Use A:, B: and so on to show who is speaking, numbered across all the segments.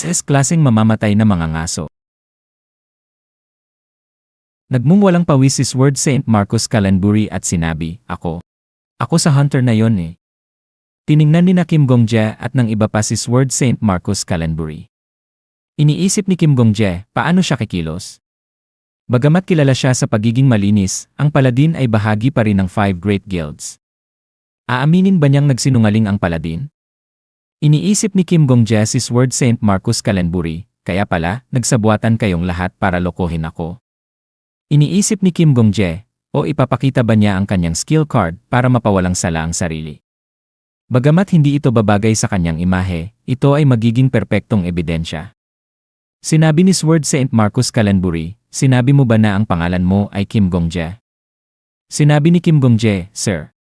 A: klaseng mamamatay na mga ngaso. Nagmumuwalang pawis si Sword Saint Marcus Kalenbury at sinabi, Ako sa hunter na yon eh. Tiningnan ni na Kim Gongjae at ng iba pa si Sword Saint Marcus Kalenbury. Iniisip ni Kim Gongjae, paano siya kikilos? Bagamat kilala siya sa pagiging malinis, ang paladin ay bahagi pa rin ng 5 Great Guilds. Aaminin ba niyang nagsinungaling ang paladin? Iniisip ni Kim Gongjae si Sword Saint Marcus Kalenbury, kaya pala, nagsabuatan kayong lahat para lokohin ako. Iniisip ni Kim Gongjae, o ipapakita ba niya ang kanyang skill card para mapawalang sala ang sarili. Bagamat hindi ito babagay sa kanyang imahe, ito ay magiging perpektong ebidensya. Sinabi ni Sword Saint Marcus Kalenbury, sinabi mo ba na ang pangalan mo ay Kim Gongjae? Sinabi ni Kim Gongjae, Sir.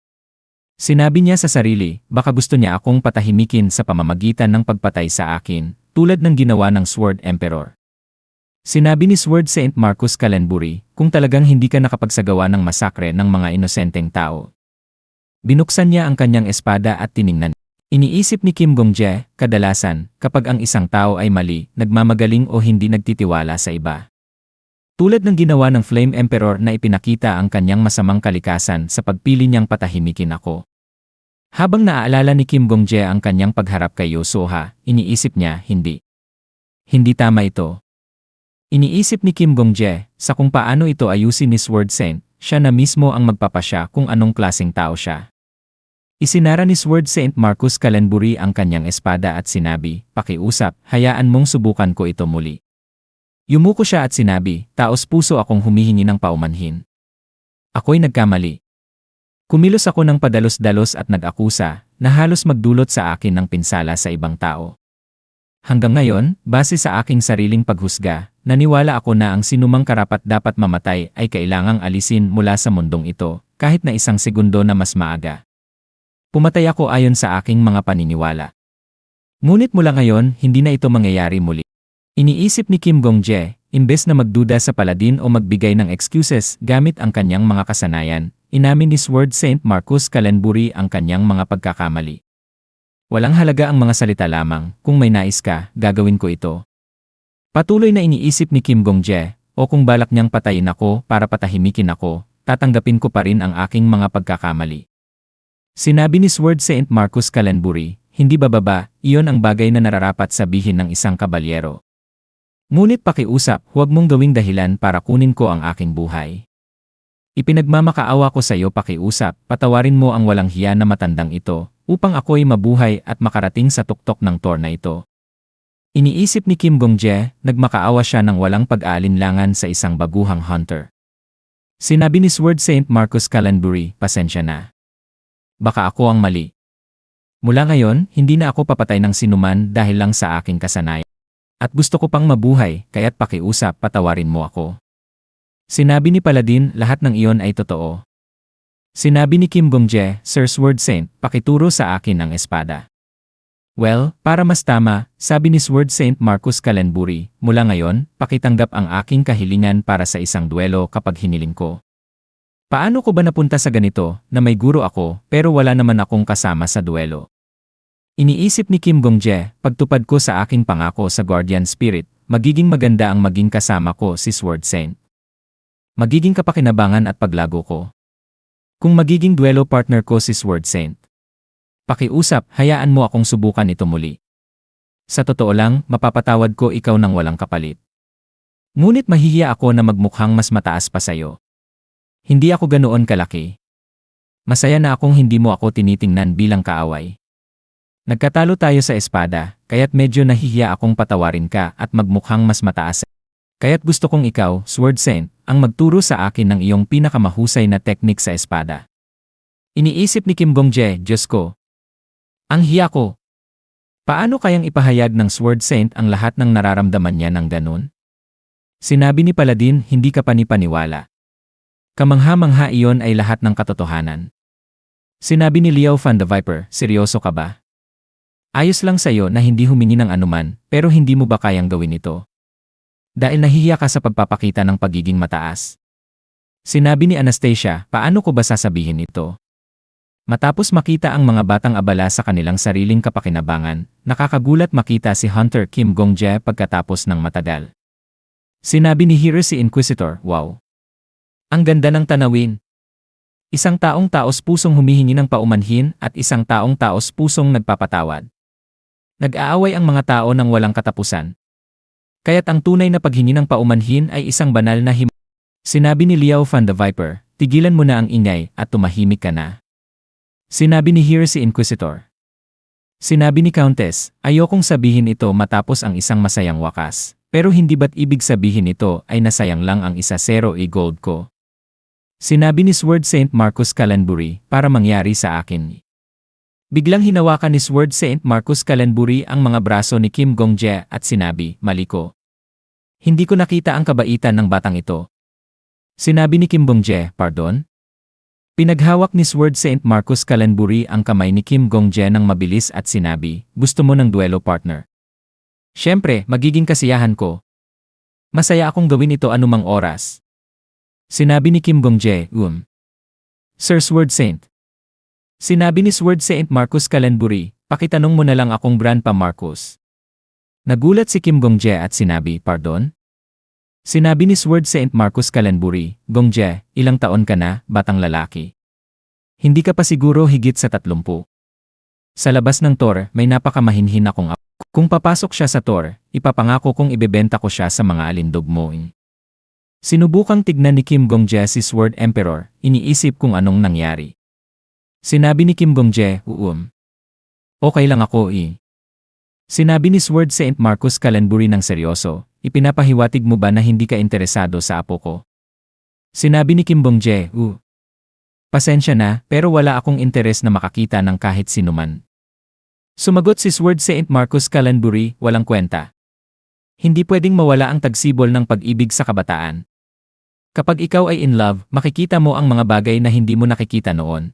A: Sinabi niya sa sarili, baka gusto niya akong patahimikin sa pamamagitan ng pagpatay sa akin, tulad ng ginawa ng Sword Emperor. Sinabi ni Sword Saint Marcus Kalenbury, kung talagang hindi ka nakapagsagawa ng masakre ng mga inosenteng tao. Binuksan niya ang kanyang espada at tiningnan. Iniisip ni Kim Gongjae, kadalasan, kapag ang isang tao ay mali, nagmamagaling o hindi nagtitiwala sa iba. Tulad ng ginawa ng Flame Emperor na ipinakita ang kanyang masamang kalikasan sa pagpili niyang patahimikin ako. Habang naaalala ni Kim Gongjae ang kanyang pagharap kay Yosoha, iniisip niya, hindi. Hindi tama ito. Iniisip ni Kim Gongjae, sa kung paano ito ayusin ni Sword Saint, siya na mismo ang magpapasya kung anong klaseng tao siya. Isinara ni Sword Saint Marcus Kalenbury ang kanyang espada at sinabi, pakiusap, hayaan mong subukan ko ito muli. Yumuko siya at sinabi, taos puso akong humihingi ng paumanhin. Ako'y nagkamali. Kumilos ako ng padalos-dalos at nag-akusa, na halos magdulot sa akin ng pinsala sa ibang tao. Hanggang ngayon, base sa aking sariling paghusga, naniwala ako na ang sinumang karapat-dapat mamatay ay kailangang alisin mula sa mundong ito, kahit na isang segundo na mas maaga. Pumatay ako ayon sa aking mga paniniwala. Ngunit mula ngayon, hindi na ito mangyayari muli. Iniisip ni Kim Gongjae, imbes na magduda sa paladin o magbigay ng excuses gamit ang kanyang mga kasanayan, inamin ni Sword Saint Marcus Kalenbury ang kanyang mga pagkakamali. Walang halaga ang mga salita lamang, kung may nais ka, gagawin ko ito. Patuloy na iniisip ni Kim Gongjae, o kung balak niyang patayin ako para patahimikin ako, tatanggapin ko pa rin ang aking mga pagkakamali. Sinabi ni Sword Saint Marcus Kalenbury, hindi bababa, iyon ang bagay na nararapat sabihin ng isang kabalyero. Ngunit pakiusap, huwag mong gawing dahilan para kunin ko ang aking buhay. Ipinagmamakaawa ko sa iyo pakiusap, patawarin mo ang walang hiya na matandang ito, upang ako'y mabuhay at makarating sa tuktok ng Tor na ito. Iniisip ni Kim Gongjae, nagmakaawa siya ng walang pag-aalinlangan sa isang baguhang hunter. Sinabi ni Sword Saint Marcus Kalenbury, pasensya na. Baka ako ang mali. Mula ngayon, hindi na ako papatay ng sinuman dahil lang sa aking kasanayan. At gusto ko pang mabuhay, kaya't pakiusap, patawarin mo ako. Sinabi ni Paladin, lahat ng iyon ay totoo. Sinabi ni Kim Gongjae, Sir Sword Saint, pakituro sa akin ang espada. Well, para mas tama, sabi ni Sword Saint Marcus Kalenbury, mula ngayon, pakitanggap ang aking kahilingan para sa isang duelo kapag hiniling ko. Paano ko ba napunta sa ganito, na may guro ako, pero wala naman akong kasama sa duelo? Iniisip ni Kim Gongjae, pagtupad ko sa aking pangako sa Guardian Spirit, magiging maganda ang maging kasama ko si Sword Saint. Magiging kapakinabangan at paglago ko. Kung magiging duelo partner ko si Sword Saint. Pakiusap, hayaan mo akong subukan ito muli. Sa totoo lang, mapapatawad ko ikaw ng walang kapalit. Ngunit mahihiya ako na magmukhang mas mataas pa sa'yo. Hindi ako ganoon kalaki. Masaya na akong hindi mo ako tinitingnan bilang kaaway. Nagkatalo tayo sa espada, kaya't medyo nahihiya akong patawarin ka at magmukhang mas mataas. Kaya't gusto kong ikaw, Sword Saint, ang magturo sa akin ng iyong pinakamahusay na teknik sa espada. Iniisip ni Kim Gongjae, Diyos ko. Ang hiya ko. Paano kayang ipahayag ng Sword Saint ang lahat ng nararamdaman niya ng ganun? Sinabi ni Paladin, hindi ka panipaniwala. Kamangha-mangha iyon ay lahat ng katotohanan. Sinabi ni Liao Fan the Viper, seryoso ka ba? Ayos lang sa'yo na hindi humingi ng anuman, pero hindi mo ba kayang gawin ito? Dahil nahihiya ka sa pagpapakita ng pagiging mataas. Sinabi ni Anastasia, paano ko ba sasabihin ito? Matapos makita ang mga batang abala sa kanilang sariling kapakinabangan, nakakagulat makita si Hunter Kim Gong-jae pagkatapos ng matagal. Sinabi ni Hero si Inquisitor, "Wow! Ang ganda ng tanawin." Isang taong taos-pusong humihingi ng paumanhin at isang taong taos-pusong nagpapatawad. Nag-aaway ang mga tao ng walang katapusan. Kaya't ang tunay na paghingi ng paumanhin ay isang banal na Sinabi ni Liao Fan the Viper, "Tigilan mo na ang ingay at tumahimik ka na." Sinabi ni Hero si Inquisitor. Sinabi ni Countess, "Ayokong sabihin ito matapos ang isang masayang wakas, pero hindi ba't ibig sabihin ito ay nasayang lang ang 1-0 gold ko?" Sinabi ni Sword Saint Marcus Calenbury, "Para mangyari sa akin." Biglang hinawakan ni Sword Saint Marcus Calenbury ang mga braso ni Kim Gong-jae at sinabi, "Mali ko. Hindi ko nakita ang kabaitan ng batang ito." Sinabi ni Kim Gong-jae, "Pardon?" Pinaghawak ni Sword Saint Marcus Calenbury ang kamay ni Kim Gong-jae ng mabilis at sinabi, "Gusto mo ng duelo, partner? Siyempre, magiging kasiyahan ko. Masaya akong gawin ito anumang oras." Sinabi ni Kim Gong-jae, "Sir Sword Saint." Sinabi ni Sword Saint Marcus Calenbury, "Pakitanong mo na lang akong Grandpa Marcus." Nagulat si Kim Gong-jae at sinabi, "Pardon?" Sinabi ni Sword Saint Marcus Calenbury, "Gong-jae, ilang taon ka na, batang lalaki? Hindi ka pa siguro higit sa 30. Sa labas ng Tor, may napakamahinhin akong apo. Kung papasok siya sa Tor, ipapangako kong ibebenta ko siya sa mga alindog mo." Sinubukang tignan ni Kim Gong-jae si Sword Emperor, iniisip kung anong nangyari. Sinabi ni Kim Gong-jae, "Okay lang ako Sinabi ni Sword Saint Marcus Calenbury ng seryoso, "Ipinapahiwatig mo ba na hindi ka interesado sa apo ko?" Sinabi ni Kim Gong-jae, "Pasensya na, pero wala akong interes na makakita ng kahit sinuman." Sumagot si Sword Saint Marcus Calenbury, "Walang kwenta. Hindi pwedeng mawala ang tagsibol ng pag-ibig sa kabataan. Kapag ikaw ay in love, makikita mo ang mga bagay na hindi mo nakikita noon.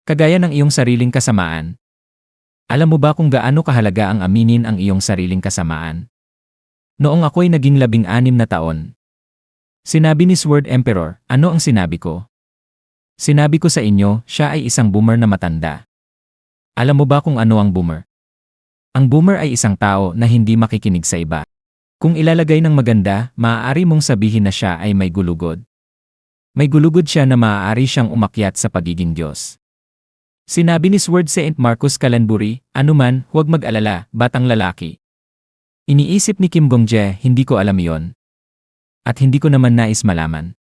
A: Kagaya ng iyong sariling kasamaan. Alam mo ba kung gaano kahalaga ang aminin ang iyong sariling kasamaan? Noong ako'y naging 16 na taon." Sinabi ni Sword Emperor, "Ano ang sinabi ko? Sinabi ko sa inyo, siya ay isang boomer na matanda. Alam mo ba kung ano ang boomer? Ang boomer ay isang tao na hindi makikinig sa iba. Kung ilalagay ng maganda, maaari mong sabihin na siya ay may gulugod. May gulugod siya na maaari siyang umakyat sa pagiging Diyos." Sinabi ni Sword Saint Marcus Calenbury, "Anuman, huwag mag-alala, batang lalaki." Iniisip ni Kim Gong-jae, "Hindi ko alam iyon. At hindi ko naman nais malaman."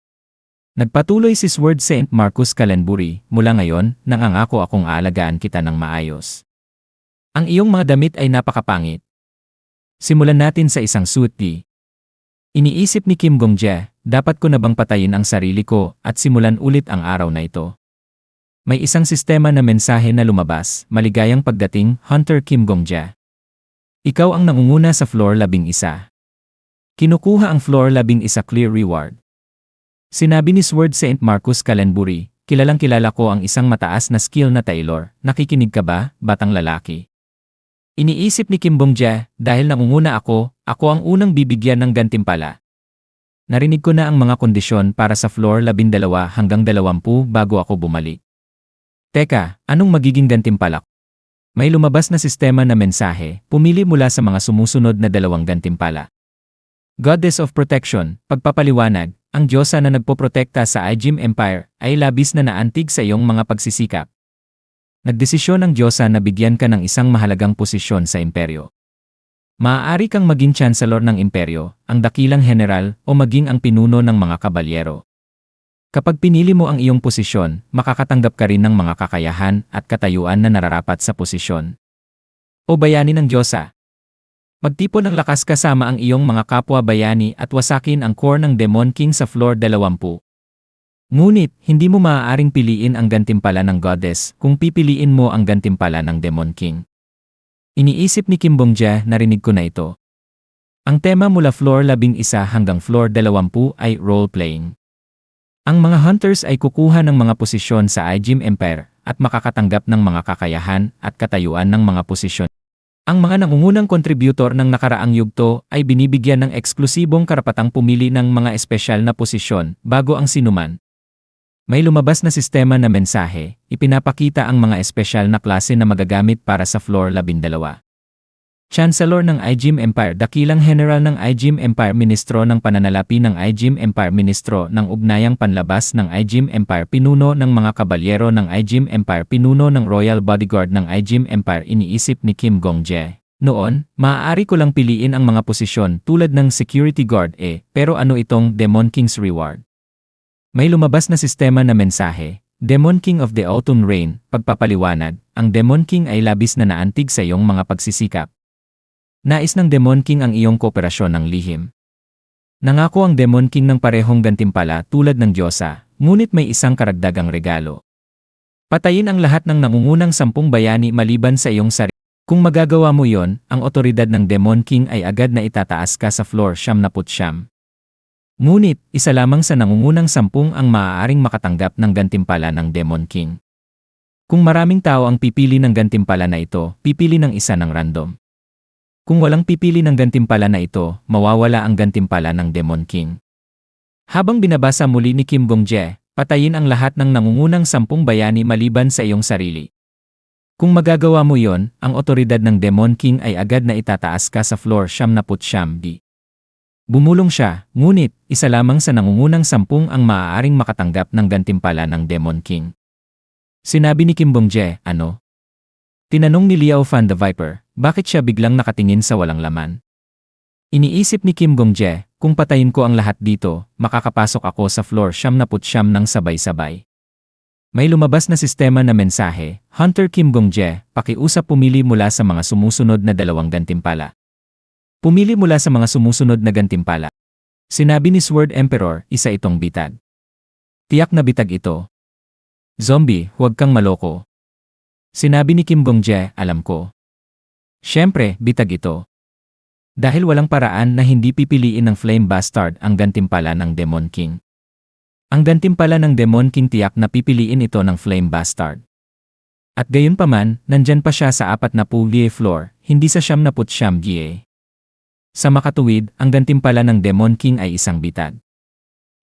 A: Nagpatuloy si Sword Saint Marcus Calenbury, "Mula ngayon, nangangako akong aalagaan kita ng maayos. Ang iyong mga damit ay napakapangit. Simulan natin sa isang suit." Iniisip ni Kim Gong-jae, "Dapat ko na bang patayin ang sarili ko at simulan ulit ang araw na ito?" May isang sistema na mensahe na lumabas, "Maligayang pagdating, Hunter Kim Gong-jae. Ikaw ang nangunguna sa floor 11. Kinukuha ang floor 11 clear reward." Sinabi ni Sword Saint Marcus Calenbury, "Kilalang-kilala ko ang isang mataas na skill na tailor. Nakikinig ka ba, batang lalaki?" Iniisip ni Kim Gong-jae, "Dahil nangunguna ako ang unang bibigyan ng gantimpala. Narinig ko na ang mga kondisyon para sa floor 12 hanggang 20 bago ako bumalik. Teka, anong magiging gantimpala ko?" May lumabas na sistema na mensahe, "Pumili mula sa mga sumusunod na 2 gantimpala." Goddess of Protection, pagpapaliwanag, ang Diyosa na nagpoprotekta sa Aegim Empire ay labis na naantig sa iyong mga pagsisikap. Nagdesisyon ang Diyosa na bigyan ka ng isang mahalagang posisyon sa imperyo. Maaari kang maging chancellor ng imperyo, ang dakilang general, o maging ang pinuno ng mga kabalyero. Kapag pinili mo ang iyong posisyon, makakatanggap ka rin ng mga kakayahan at katayuan na nararapat sa posisyon. O bayani ng Diyosa. Magtipon ng lakas kasama ang iyong mga kapwa bayani at wasakin ang core ng Demon King sa floor 20. Ngunit, hindi mo maaaring piliin ang gantimpala ng Goddess kung pipiliin mo ang gantimpala ng Demon King. Iniisip ni Kim Gong-jae, "Narinig ko na ito." Ang tema mula floor 11 hanggang floor 20 ay role-playing. Ang mga hunters ay kukuha ng mga posisyon sa Aegim Empire at makakatanggap ng mga kakayahan at katayuan ng mga posisyon. Ang mga nangungunang kontributor ng nakaraang yugto ay binibigyan ng eksklusibong karapatang pumili ng mga espesyal na posisyon bago ang sinuman. May lumabas na sistema na mensahe, ipinapakita ang mga espesyal na klase na magagamit para sa floor 12. Chancellor ng iGym Empire, dakilang general ng iGym Empire, ministro ng pananalapi ng iGym Empire, ministro ng ugnayang panlabas ng iGym Empire, pinuno ng mga kabalyero ng iGym Empire, pinuno ng Royal Bodyguard ng iGym Empire. Iniisip ni Kim Gong-jae, noon, maaari ko lang piliin ang mga posisyon tulad ng security guard pero ano itong Demon King's Reward? May lumabas na sistema na mensahe, Demon King of the Autumn Rain, pagpapaliwanag, ang Demon King ay labis na naantig sa iyong mga pagsisikap. Nais ng Demon King ang iyong kooperasyon ng lihim. Nangako ang Demon King ng parehong gantimpala tulad ng Diyosa, ngunit may isang karagdagang regalo. Patayin ang lahat ng nangungunang 10 bayani maliban sa iyong sarili. Kung magagawa mo yon, ang otoridad ng Demon King ay agad na itataas ka sa floor 79. Ngunit, isa lamang sa nangungunang 10 ang maaaring makatanggap ng gantimpala ng Demon King. Kung maraming tao ang pipili ng gantimpala na ito, pipili ng isa ng random. Kung walang pipili ng gantimpala na ito, mawawala ang gantimpala ng Demon King. Habang binabasa muli ni Kim Gong-jae, patayin ang lahat ng nangungunang 10 bayani maliban sa iyong sarili. Kung magagawa mo yon, ang otoridad ng Demon King ay agad na itataas ka sa floor 79. Bumulong siya, ngunit, isa lamang sa nangungunang 10 ang maaaring makatanggap ng gantimpala ng Demon King. Sinabi ni Kim Gong-jae, ano? Tinanong ni Liao Fan the Viper, bakit siya biglang nakatingin sa walang laman? Iniisip ni Kim Gong-jae, kung patayin ko ang lahat dito, makakapasok ako sa floor 79 ng sabay-sabay. May lumabas na sistema na mensahe, Hunter Kim Gong-jae, pakiusap pumili mula sa mga sumusunod na 2 gantimpala. Pumili mula sa mga sumusunod na gantimpala. Sinabi ni Sword Emperor, isa itong bitag. Tiyak na bitag ito. Zombie, huwag kang maloko. Sinabi ni Kim Gong-jae, alam ko. Siyempre, bitag ito. Dahil walang paraan na hindi pipiliin ng Flame Bastard ang gantimpala ng Demon King. Ang gantimpala ng Demon King tiyak na pipiliin ito ng Flame Bastard. At gayunpaman, nandyan pa siya sa 40 floor, hindi sa 79. Sa makatuwid, ang gantimpala ng Demon King ay isang bitag.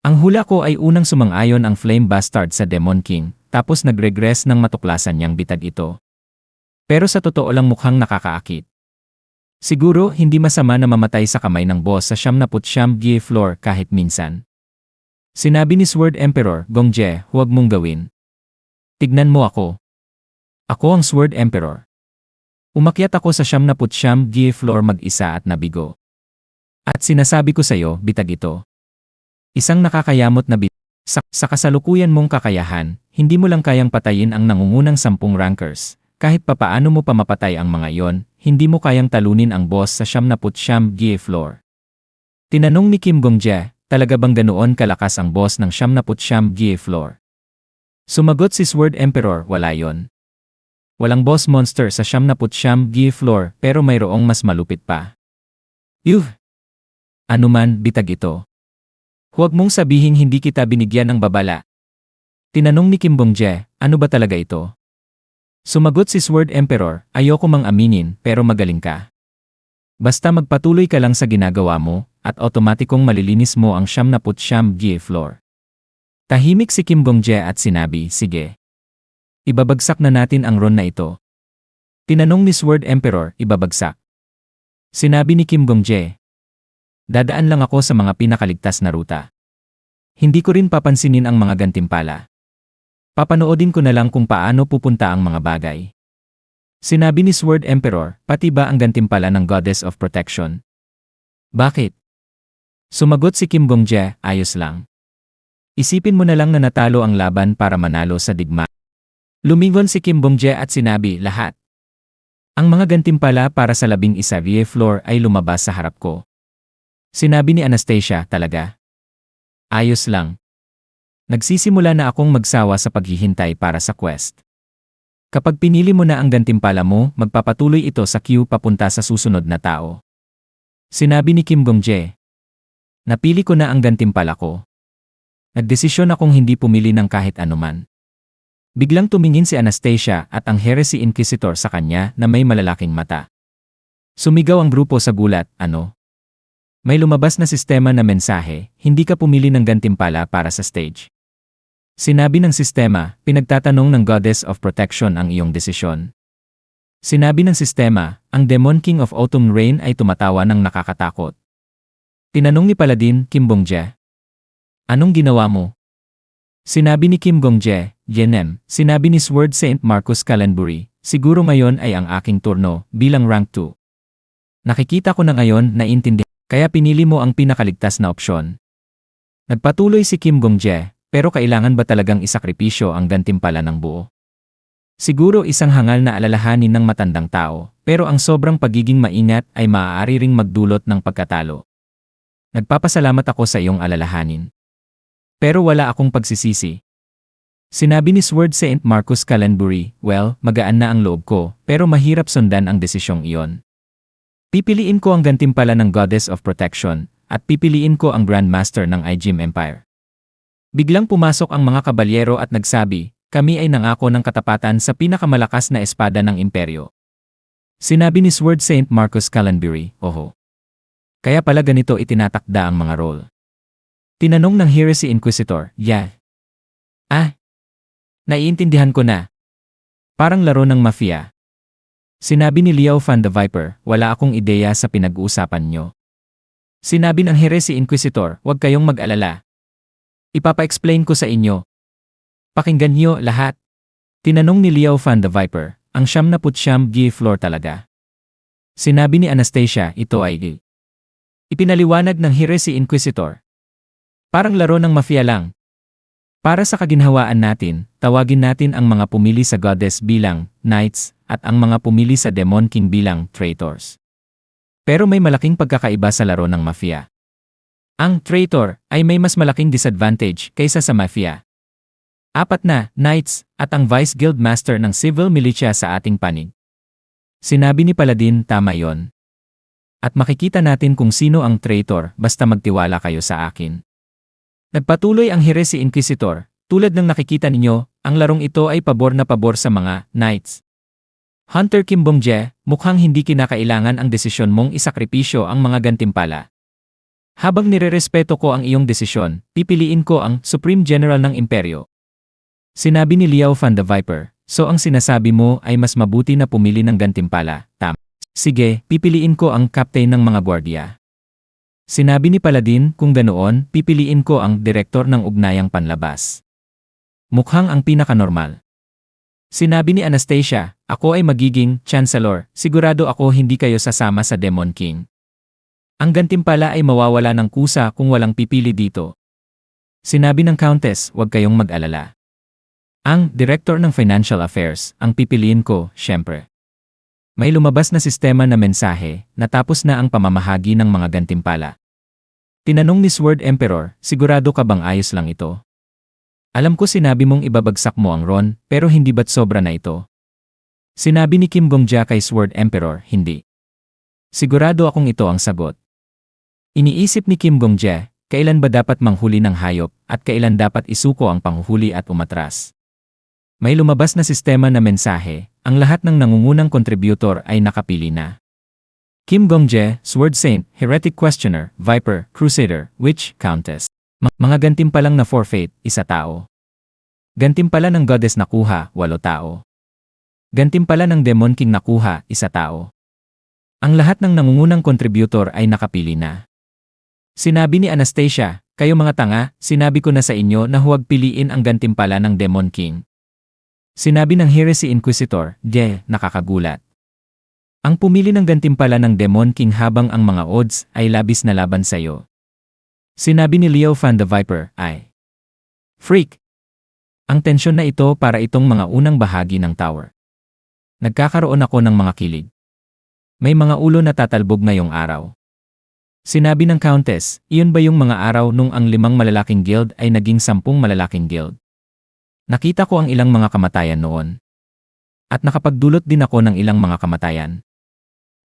A: Ang hula ko ay unang sumang-ayon ang Flame Bastard sa Demon King, tapos nag-regress nang matuklasan niyang bitag ito. Pero sa totoo lang mukhang nakakaakit. Siguro hindi masama na mamatay sa kamay ng boss sa 79 floor kahit minsan. Sinabi ni Sword Emperor, Gong-jae, huwag mong gawin. Tignan mo ako. Ako ang Sword Emperor. Umakyat ako sa 79 floor mag-isa at nabigo. At sinasabi ko sa iyo, bitag ito. Isang nakakayamot na bitag. Sa kasalukuyan mong kakayahan, hindi mo lang kayang patayin ang nangungunang 10 rankers. Kahit papaano mo pa mapatay ang mga yon, hindi mo kayang talunin ang boss sa 79 floor. Tinanong ni Kim Gong-jae, talaga bang ganoon kalakas ang boss ng 79 floor? Sumagot si Sword Emperor, wala yon. Walang boss monster sa 79 floor pero mayroong mas malupit pa. Yuh! Ano man, bitag ito. Huwag mong sabihing hindi kita binigyan ng babala. Tinanong ni Kim Gong-jae, ano ba talaga ito? Sumagot si Sword Emperor, ayoko mang aminin pero magaling ka. Basta magpatuloy ka lang sa ginagawa mo at otomatikong malilinis mo ang 79 floor. Tahimik si Kim Gong-jae at sinabi, sige. Ibabagsak na natin ang ron na ito. Tinanong ni Sword Emperor, ibabagsak. Sinabi ni Kim Gong-jae, dadaan lang ako sa mga pinakaligtas na ruta. Hindi ko rin papansinin ang mga gantimpala. Papanoodin ko na lang kung paano pupunta ang mga bagay. Sinabi ni Sword Emperor, pati ba ang gantimpala ng Goddess of Protection? Bakit? Sumagot si Kim Gong-jae, ayos lang. Isipin mo na lang na natalo ang laban para manalo sa digma. Lumingon si Kim Gong-jae at sinabi, lahat. Ang mga gantimpala para sa 11 floor ay lumabas sa harap ko. Sinabi ni Anastasia, talaga? Ayos lang. Nagsisimula na akong magsawa sa paghihintay para sa quest. Kapag pinili mo na ang gantimpala mo, magpapatuloy ito sa queue papunta sa susunod na tao. Sinabi ni Kim Gong-jae. Napili ko na ang gantimpala ko. Nagdesisyon akong hindi pumili ng kahit anuman. Biglang tumingin si Anastasia at ang Heresy Inquisitor sa kanya na may malalaking mata. Sumigaw ang grupo sa gulat, ano? May lumabas na sistema na mensahe, hindi ka pumili ng gantimpala para sa stage. Sinabi ng sistema, pinagtatanong ng Goddess of Protection ang iyong desisyon. Sinabi ng sistema, ang Demon King of Autumn Rain ay tumatawa ng nakakatakot. Tinanong ni Paladin, Kim Bong-je. Anong ginawa mo? Sinabi ni Kim Bong-je, Yenem, sinabi ni Sword Saint Marcus Calenbury, siguro ngayon ay ang aking turno, bilang rank 2. Nakikita ko na ngayon na intindihan, kaya pinili mo ang pinakaligtas na opsyon. Nagpatuloy si Kim Bong-je, pero kailangan ba talagang isakripisyo ang gantimpala ng buo? Siguro isang hangal na alalahanin ng matandang tao, pero ang sobrang pagiging maingat ay maaari ring magdulot ng pagkatalo. Nagpapasalamat ako sa iyong alalahanin. Pero wala akong pagsisisi. Sinabi ni Sword Saint Marcus Calenbury, well, magaan na ang loob ko, pero mahirap sundan ang desisyong iyon. Pipiliin ko ang gantimpala ng Goddess of Protection, at pipiliin ko ang Grandmaster ng Ijim Empire. Biglang pumasok ang mga kabalyero at nagsabi, kami ay nangako ng katapatan sa pinakamalakas na espada ng imperyo. Sinabi ni Sword Saint Marcus Calenbury, oho. Kaya pala ganito itinatakda ang mga role. Tinanong ng Heresy Inquisitor, yeah. Naiintindihan ko na. Parang laro ng mafia. Sinabi ni Liao Fan the Viper, wala akong ideya sa pinag-uusapan nyo. Sinabi ng Heresy Inquisitor, huwag kayong mag-alala. Ipapa-explain ko sa inyo. Pakinggan niyo lahat. Tinanong ni Liao Fan the Viper, ang 79 G floor talaga. Sinabi ni Anastasia, ito ay G. Ipinaliwanag ng Heresy Inquisitor. Parang laro ng mafia lang. Para sa kaginhawaan natin, tawagin natin ang mga pumili sa Goddess bilang Knights at ang mga pumili sa Demon King bilang Traitors. Pero may malaking pagkakaiba sa laro ng mafia. Ang traitor ay may mas malaking disadvantage kaysa sa mafia. 4 na Knights at ang Vice Guild Master ng Civil Militia sa ating panig. Sinabi ni Paladin, tama yon. At makikita natin kung sino ang traitor basta magtiwala kayo sa akin. Nagpatuloy ang Heresy Inquisitor, tulad ng nakikita ninyo, ang larong ito ay pabor na pabor sa mga Knights. Hunter Kim Bong-je, mukhang hindi kinakailangan ang desisyon mong isakripisyo ang mga gantimpala. Habang nirerespeto ko ang iyong desisyon, pipiliin ko ang Supreme General ng Imperyo. Sinabi ni Liao Fan the Viper, so ang sinasabi mo ay mas mabuti na pumili ng gantimpala, tama. Sige, pipiliin ko ang Captain ng mga Guardia. Sinabi ni Paladin, kung ganoon, pipiliin ko ang Direktor ng Ugnayang Panlabas. Mukhang ang pinakanormal. Sinabi ni Anastasia, ako ay magiging Chancellor, sigurado ako hindi kayo sasama sa Demon King. Ang gantimpala ay mawawala ng kusa kung walang pipili dito. Sinabi ng Countess, huwag kayong mag-alala. Ang Director ng Financial Affairs, ang pipiliin ko, syempre. May lumabas na sistema na mensahe, natapos na ang pamamahagi ng mga gantimpala. Tinanong ni Sword Emperor, sigurado ka bang ayos lang ito? Alam ko sinabi mong ibabagsak mo ang Ron, pero hindi ba't sobra na ito? Sinabi ni Kim Bong-je kay Sword Emperor, hindi. Sigurado akong ito ang sagot. Iniisip ni Kim Bong-je, kailan ba dapat manghuli ng hayop at kailan dapat isuko ang panghuhuli at umatras. May lumabas na sistema na mensahe, ang lahat ng nangungunang kontributor ay nakapili na. Kim Bong-je, Sword Saint, Heretic Questioner, Viper, Crusader, Witch, Countess. Mga gantimpalang na forfeit, 1 tao. Gantimpala ng Goddess nakuha, 8 tao. Gantimpala ng Demon King nakuha, 1 tao. Ang lahat ng nangungunang kontributor ay nakapili na. Sinabi ni Anastasia, kayo mga tanga, sinabi ko na sa inyo na huwag piliin ang gantimpala ng Demon King. Sinabi ng Heresy Inquisitor, nakakagulat. Ang pumili ng gantimpala ng Demon King habang ang mga odds ay labis na laban sa iyo. Sinabi ni Liao Fan the Viper, ay freak. Ang tensyon na ito para itong mga unang bahagi ng tower. Nagkakaroon ako ng mga kilig. May mga ulo na tatalbog ngayong araw. Sinabi ng Countess, iyon ba yung mga araw nung ang 5 malalaking guild ay naging 10 malalaking guild? Nakita ko ang ilang mga kamatayan noon. At nakapagdulot din ako ng ilang mga kamatayan.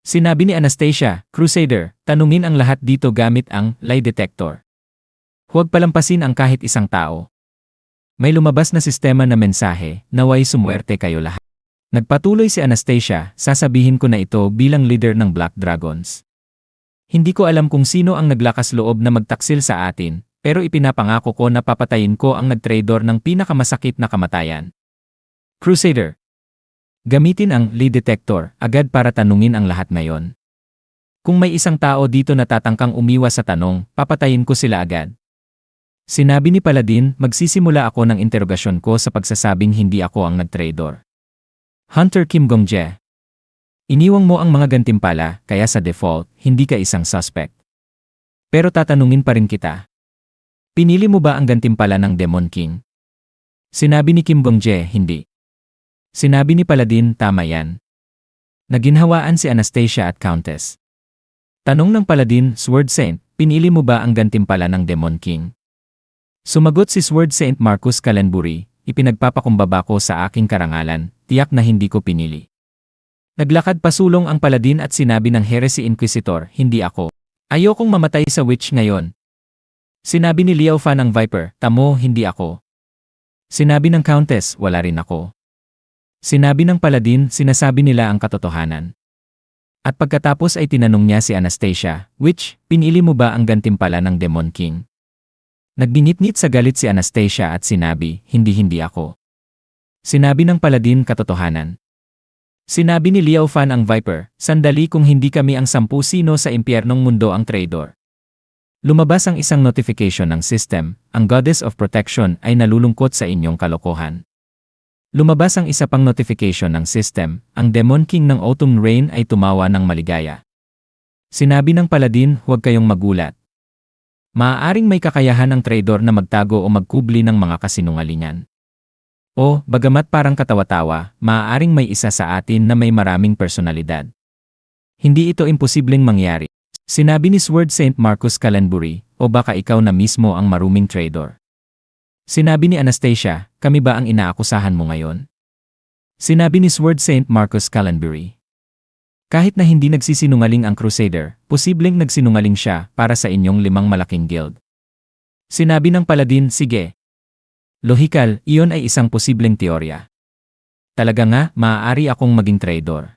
A: Sinabi ni Anastasia, Crusader, tanungin ang lahat dito gamit ang lie detector. Huwag palampasin ang kahit isang tao. May lumabas na sistema na mensahe, naway sumuwerte kayo lahat. Nagpatuloy si Anastasia, sasabihin ko na ito bilang leader ng Black Dragons. Hindi ko alam kung sino ang naglakas loob na magtaksil sa atin, Pero ipinapangako ko na papatayin ko ang nagtraidor ng pinakamasakit na kamatayan. Crusader. Gamitin ang lie detector agad para tanungin ang lahat ngayon. Kung may isang tao dito na tatangkang umiwas sa tanong, papatayin ko sila agad. Sinabi ni Paladin, magsisimula ako ng interogasyon ko sa pagsasabing hindi ako ang nagtraidor. Hunter Kim Gong-jae. Iniwang mo ang mga gantimpala, kaya sa default, hindi ka isang suspect. Pero tatanungin pa rin kita. Pinili mo ba ang gantimpala ng Demon King? Sinabi ni Kim Gong-jae, hindi. Sinabi ni Paladin, tama yan. Naginhawaan si Anastasia at Countess. Tanong ng Paladin, Sword Saint, pinili mo ba ang gantimpala ng Demon King? Sumagot si Sword Saint Marcus Kalenbury, ipinagpapakumbaba ko sa aking karangalan, tiyak na hindi ko pinili. Naglakad pasulong ang Paladin at sinabi ng Heresy Inquisitor, hindi ako. Ayokong mamatay sa witch ngayon. Sinabi ni Liao Fan ang Viper, tamo, hindi ako. Sinabi ng Countess, wala rin ako. Sinabi ng Paladin, sinasabi nila ang katotohanan. At pagkatapos ay tinanong niya si Anastasia, Witch, pinili mo ba ang gantimpala ng Demon King? Nagbinitnit sa galit si Anastasia at sinabi, hindi ako. Sinabi ng Paladin, katotohanan. Sinabi ni Liao Fan ang Viper, sandali kung hindi kami ang 10 sino sa impyernong mundo ang traidor. Lumabas ang isang notification ng system, ang Goddess of Protection ay nalulungkot sa inyong kalokohan. Lumabas ang isa pang notification ng system, ang Demon King ng Autumn Rain ay tumawa ng maligaya. Sinabi ng Paladin, huwag kayong magulat. Maaaring may kakayahan ang traidor na magtago o magkubli ng mga kasinungalingan. O, bagamat parang katawa-tawa, maaaring may isa sa atin na may maraming personalidad. Hindi ito imposibleng mangyari. Sinabi ni Sword Saint Marcus Kalenbury, o baka ikaw na mismo ang maruming traidor. Sinabi ni Anastasia, kami ba ang inaakusahan mo ngayon? Sinabi ni Sword Saint Marcus Kalenbury. Kahit na hindi nagsisinungaling ang Crusader, posibleng nagsinungaling siya para sa inyong 5 malaking guild. Sinabi ng Paladin, sige. Lohikal, iyon ay isang posibleng teorya. Talaga nga, maaari akong maging traidor.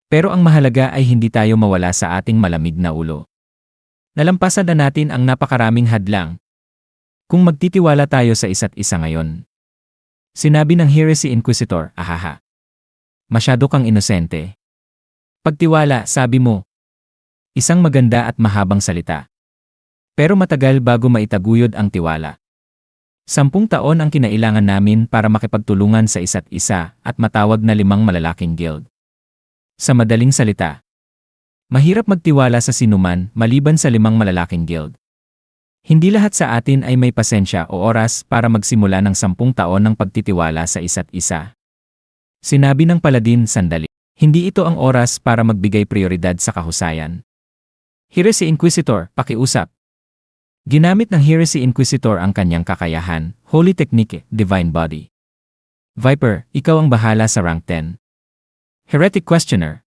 A: Pero ang mahalaga ay hindi tayo mawala sa ating malamig na ulo. Nalampasan na natin ang napakaraming hadlang. Kung magtitiwala tayo sa isa't isa ngayon. Sinabi ng Heresy Inquisitor, ahaha. Masyado kang inosente. Pagtiwala, sabi mo. Isang maganda at mahabang salita. Pero matagal bago maitaguyod ang tiwala. 10 taon ang kinailangan namin para makipagtulungan sa isa't isa at matawag na 5 malalaking guild. Sa madaling salita, mahirap magtiwala sa sinuman maliban sa 5 malalaking guild. Hindi lahat sa atin ay may pasensya o oras para magsimula ng 10 taon ng pagtitiwala sa isa't isa. Sinabi ng Paladin, sandali. Hindi ito ang oras para magbigay prioridad sa kahusayan. Heresy Inquisitor, pakiusap. Ginamit ng Heresy Inquisitor ang kanyang kakayahan, Holy Technique, Divine Body. Viper, ikaw ang bahala sa rank 10. Heretic Questioner.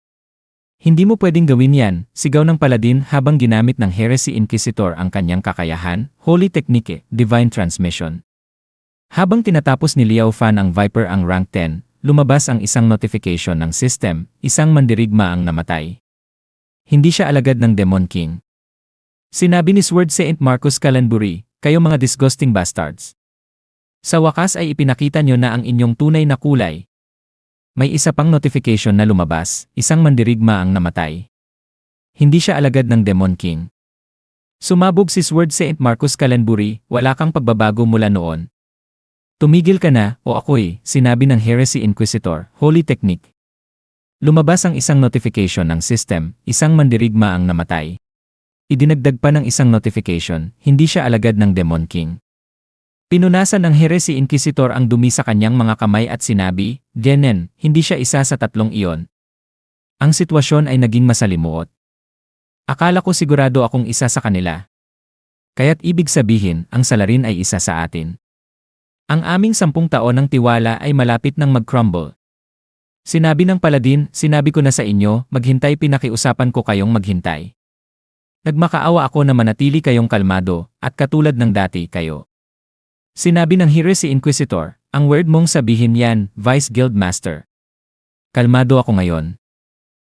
A: Hindi mo pwedeng gawin yan, sigaw ng Paladin habang ginamit ng Heresy Inquisitor ang kanyang kakayahan, Holy Technique, Divine Transmission. Habang tinatapos ni Liao Fan ang Viper ang rank 10, lumabas ang isang notification ng system, isang mandirigma ang namatay. Hindi siya alagad ng Demon King. Sinabi ni Sword Saint Marcus Kalenbury, kayo mga disgusting bastards. Sa wakas ay ipinakita nyo na ang inyong tunay na kulay. May isa pang notification na lumabas, isang mandirigma ang namatay. Hindi siya alagad ng Demon King. Sumabog si Sword Saint Marcus Kalenbury, wala kang pagbabago mula noon. Tumigil ka na, o ako'y, sinabi ng Heresy Inquisitor, Holy Technique. Lumabas ang isang notification ng system, isang mandirigma ang namatay. Idinagdag pa ng isang notification, hindi siya alagad ng Demon King. Pinunasan ng Heresy Inquisitor ang dumi sa kanyang mga kamay at sinabi, Genen, hindi siya isa sa 3 iyon. Ang sitwasyon ay naging masalimuot. Akala ko sigurado akong isa sa kanila. Kaya't ibig sabihin, ang salarin ay isa sa atin. Ang aming 10 taon ng tiwala ay malapit nang mag-crumble. Sinabi ng Paladin, sinabi ko na sa inyo, maghintay, pinakiusapan ko kayong maghintay. Nagmakaawa ako na manatili kayong kalmado, at katulad ng dati kayo. Sinabi ng Heresy Inquisitor, ang word mong sabihin yan, Vice Guild Master. Kalmado ako ngayon.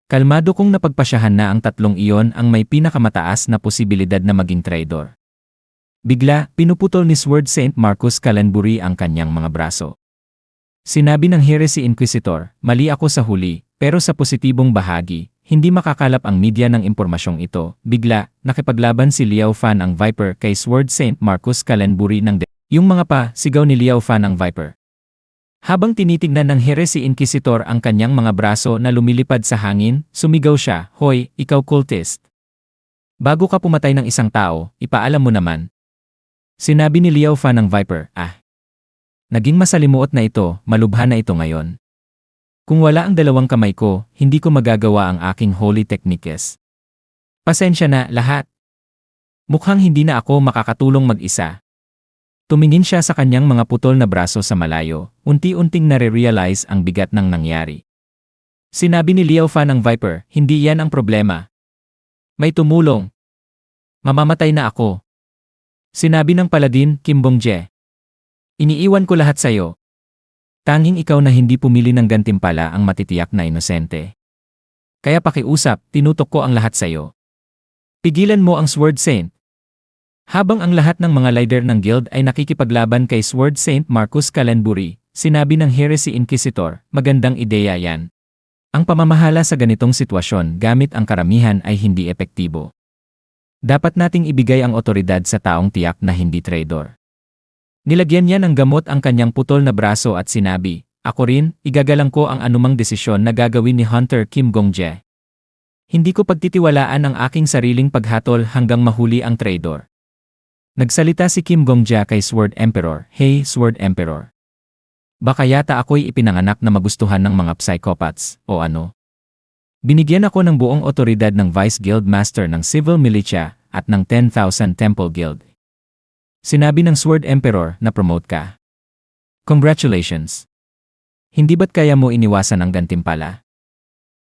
A: Kalmado kong napagpasyahan na ang 3 iyon ang may pinakamataas na posibilidad na maging traidor. Bigla, pinuputol ni Sword Saint Marcus Calenbury ang kanyang mga braso. Sinabi ng Heresy Inquisitor, mali ako sa huli, pero sa positibong bahagi, hindi makakalap ang media ng impormasyong ito. Bigla, nakipaglaban si Liao Fan ang Viper kay Sword Saint Marcus Calenbury ng Yung mga pa, sigaw ni Liao Fan ang Viper. Habang tinitignan ng Heresy Inquisitor ang kanyang mga braso na lumilipad sa hangin, sumigaw siya, Hoy, ikaw cultist. Bago ka pumatay ng isang tao, ipaalam mo naman. Sinabi ni Liao Fan ng Viper, Naging masalimuot na ito, malubha na ito ngayon. Kung wala ang dalawang kamay ko, hindi ko magagawa ang aking holy techniques. Pasensya na, lahat. Mukhang hindi na ako makakatulong mag-isa. Tumingin siya sa kanyang mga putol na braso sa malayo, unti-unting nare-realize ang bigat ng nangyari. Sinabi ni Liao Fan ng Viper, hindi yan ang problema. May tumulong. Mamamatay na ako. Sinabi ng Paladin, Kim Bong-je. Iniiwan ko lahat sa'yo. Tanging ikaw na hindi pumili ng gantimpala ang matitiyak na inosente. Kaya pakiusap, tinutok ko ang lahat sa'yo. Pigilan mo ang Sword Saint. Habang ang lahat ng mga leader ng guild ay nakikipaglaban kay Sword Saint Marcus Calenbury, sinabi ng Heresy Inquisitor, magandang ideya yan. Ang pamamahala sa ganitong sitwasyon gamit ang karamihan ay hindi epektibo. Dapat nating ibigay ang otoridad sa taong tiyak na hindi traitor. Nilagyan niya ng gamot ang kanyang putol na braso at sinabi, ako rin, igagalang ko ang anumang desisyon na gagawin ni Hunter Kim Bong-je. Hindi ko pagtitiwalaan ang aking sariling paghatol hanggang mahuli ang traitor. Nagsalita si Kim Bong-je kay Sword Emperor, Hey Sword Emperor. Baka yata ako'y ipinanganak na magustuhan ng mga psychopaths, o ano? Binigyan ako ng buong otoridad ng Vice Guild Master ng Civil Militia at ng 10,000 Temple Guild. Sinabi ng Sword Emperor na promote ka. Congratulations! Hindi ba't kaya mo iniwasan ang gantimpala?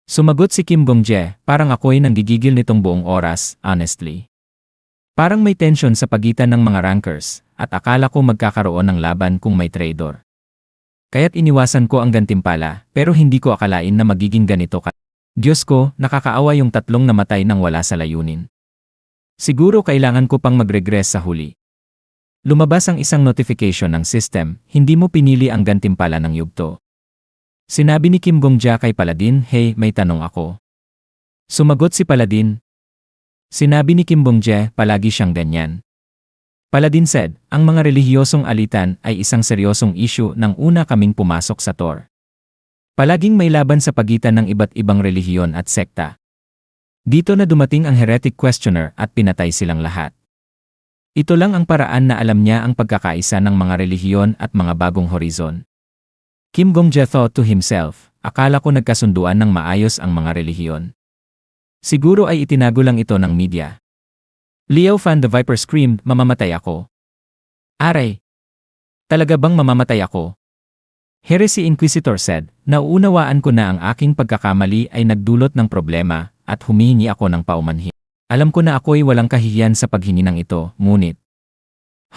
A: Sumagot si Kim Bong-je, parang ako'y nanggigigil nitong buong oras, honestly. Parang may tension sa pagitan ng mga rankers, at akala ko magkakaroon ng laban kung may traitor. Kaya't iniwasan ko ang gantimpala, pero hindi ko akalain na magiging ganito ka. Diyos ko, nakakaawa yung tatlong namatay nang wala sa layunin. Siguro kailangan ko pang mag-regress sa huli. Lumabas ang isang notification ng system, hindi mo pinili ang gantimpala ng yugto. Sinabi ni Kim Bong-je kay Paladin, hey, may tanong ako. Sumagot si Paladin. Sinabi ni Kim Bong-je, palagi siyang ganyan. Paladin said, ang mga relihiyosong alitan ay isang seryosong issue nang una kaming pumasok sa Tor. Palaging may laban sa pagitan ng iba't ibang relihiyon at sekta. Dito na dumating ang heretic questioner at pinatay silang lahat. Ito lang ang paraan na alam niya ang pagkakaisa ng mga relihiyon at mga bagong horizon. Kim Bong-je thought to himself, akala ko nagkasunduan ng maayos ang mga relihiyon. Siguro ay itinago lang ito ng media. Liao Fan the Viper screamed, mamamatay ako. Aray! Talaga bang mamamatay ako? Heresy Inquisitor said, nauunawaan ko na ang aking pagkakamali ay nagdulot ng problema at humihingi ako ng paumanhin. Alam ko na ako'y walang kahihiyan sa paghininang ito, ngunit.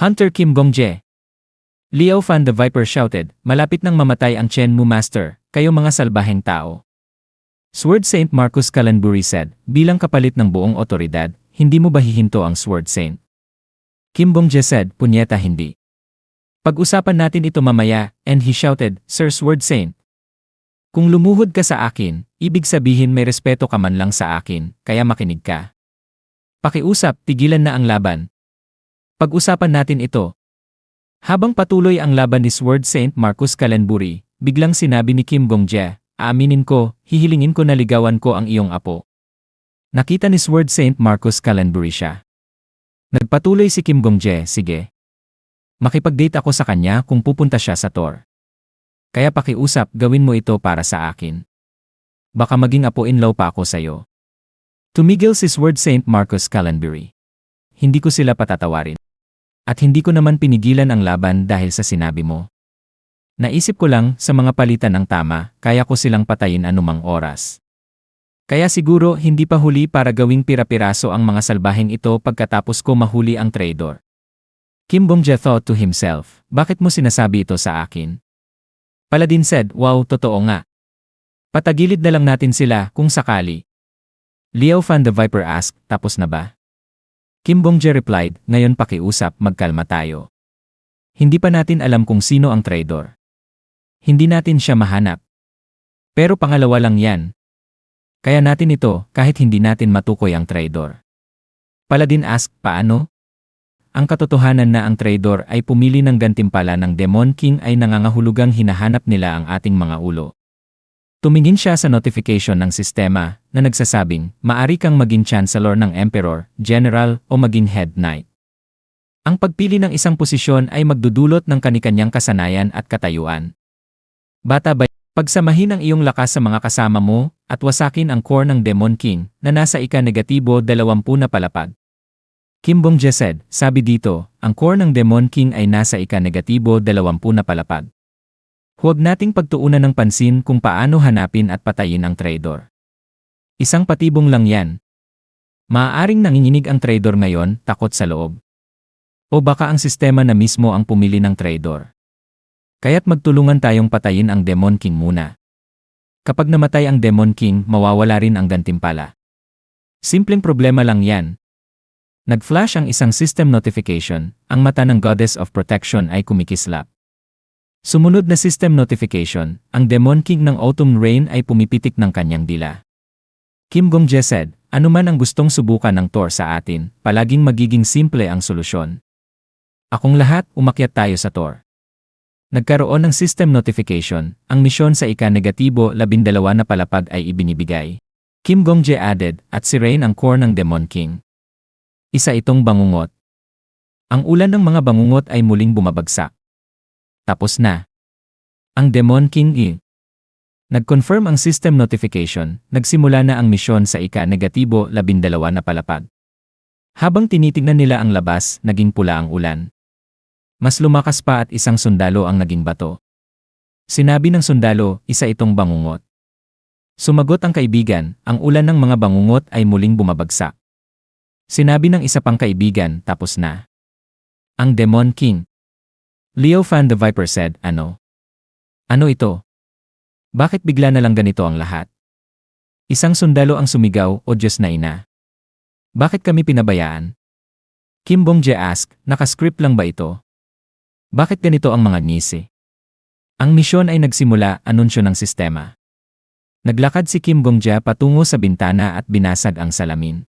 A: Hunter Kim Bong-je. Liao Fan the Viper shouted, malapit nang mamatay ang Shenmue Master, kayo mga salbaheng tao. Sword Saint Marcus Calenbury said, bilang kapalit ng buong otoridad, hindi mo ba hihinto ang Sword Saint? Kim Bong-je said, punyeta hindi. Pag-usapan natin ito mamaya, and he shouted, Sir Sword Saint. Kung lumuhod ka sa akin, ibig sabihin may respeto ka man lang sa akin, kaya makinig ka. Pakiusap, tigilan na ang laban. Pag-usapan natin ito. Habang patuloy ang laban ni Sword Saint Marcus Calenbury, biglang sinabi ni Kim Bong-je, aaminin ko, hihilingin ko na ligawan ko ang iyong apo. Nakita ni Sword Saint Marcus Calenbury siya. Nagpatuloy si Kim Bong-je, sige. Makipag-date ako sa kanya kung pupunta siya sa Tor. Kaya pakiusap, gawin mo ito para sa akin. Baka maging apo-in-law pa ako sa'yo. Tumigil si Sword Saint Marcus Calenbury. Hindi ko sila patatawarin. At hindi ko naman pinigilan ang laban dahil sa sinabi mo. Naisip ko lang, sa mga palitan ng tama, kaya ko silang patayin anumang oras. Kaya siguro hindi pa huli para gawing pira-piraso ang mga salbaheng ito pagkatapos ko mahuli ang traitor. Kim Bong-je thought to himself, bakit mo sinasabi ito sa akin? Paladin said, wow, totoo nga. Patagilid na lang natin sila kung sakali. Liao Fan the Viper asked, tapos na ba? Kim Bong-jae replied, ngayon pakiusap, magkalma tayo. Hindi pa natin alam kung sino ang traidor. Hindi natin siya mahanap. Pero pangalawa lang yan. Kaya natin ito kahit hindi natin matukoy ang traidor. Paladin asked, paano? Ang katotohanan na ang traidor ay pumili ng gantimpala ng Demon King ay nangangahulugang hinahanap nila ang ating mga ulo. Tumingin siya sa notification ng sistema na nagsasabing, maari kang maging Chancellor ng Emperor, General o maging Head Knight. Ang pagpili ng isang posisyon ay magdudulot ng kanikanyang kasanayan at katayuan. Bata ba, pagsamahin ang iyong lakas sa mga kasama mo at wasakin ang core ng Demon King na nasa ika-20 na palapag. Kim Bong-jae said, sabi dito, ang core ng Demon King ay nasa ika-20 na palapag. Huwag nating pagtuunan ng pansin kung paano hanapin at patayin ang traidor. Isang patibong lang yan. Maaaring nanginginig ang traidor ngayon, takot sa loob. O baka ang sistema na mismo ang pumili ng traidor. Kaya't magtulungan tayong patayin ang Demon King muna. Kapag namatay ang Demon King, mawawala rin ang gantimpala. Simpleng problema lang yan. Nag-flash ang isang system notification, ang mata ng Goddess of Protection ay kumikislap. Sumunod na system notification, ang Demon King ng Autumn Rain ay pumipitik ng kanyang dila. Kim Bong-jae said, anuman ang gustong subukan ng Thor sa atin, palaging magiging simple ang solusyon. Akong lahat, umakyat tayo sa Thor. Nagkaroon ng system notification, ang misyon sa ika-12 na palapag ay ibinibigay. Kim Bong-jae added, at si Rain ang core ng Demon King. Isa itong bangungot. Ang ulan ng mga bangungot ay muling bumabagsak. Tapos na. Ang Demon King Nag-confirm ang system notification, nagsimula na ang misyon sa ika-12 na palapag. Habang tinitignan nila ang labas, naging pula ang ulan. Mas lumakas pa at isang sundalo ang naging bato. Sinabi ng sundalo, isa itong bangungot. Sumagot ang kaibigan, ang ulan ng mga bangungot ay muling bumabagsak. Sinabi ng isa pang kaibigan, tapos na. Ang Demon King. Leo Fan the Viper said, ano? Ano ito? Bakit bigla na lang ganito ang lahat? Isang sundalo ang sumigaw, o Diyos na ina. Bakit kami pinabayaan? Kim Bong-jae asked, nakascript lang ba ito? Bakit ganito ang mga ngisi? Ang misyon ay nagsimula, anunsyo ng sistema. Naglakad si Kim Bong-jae patungo sa bintana at binasag ang salamin.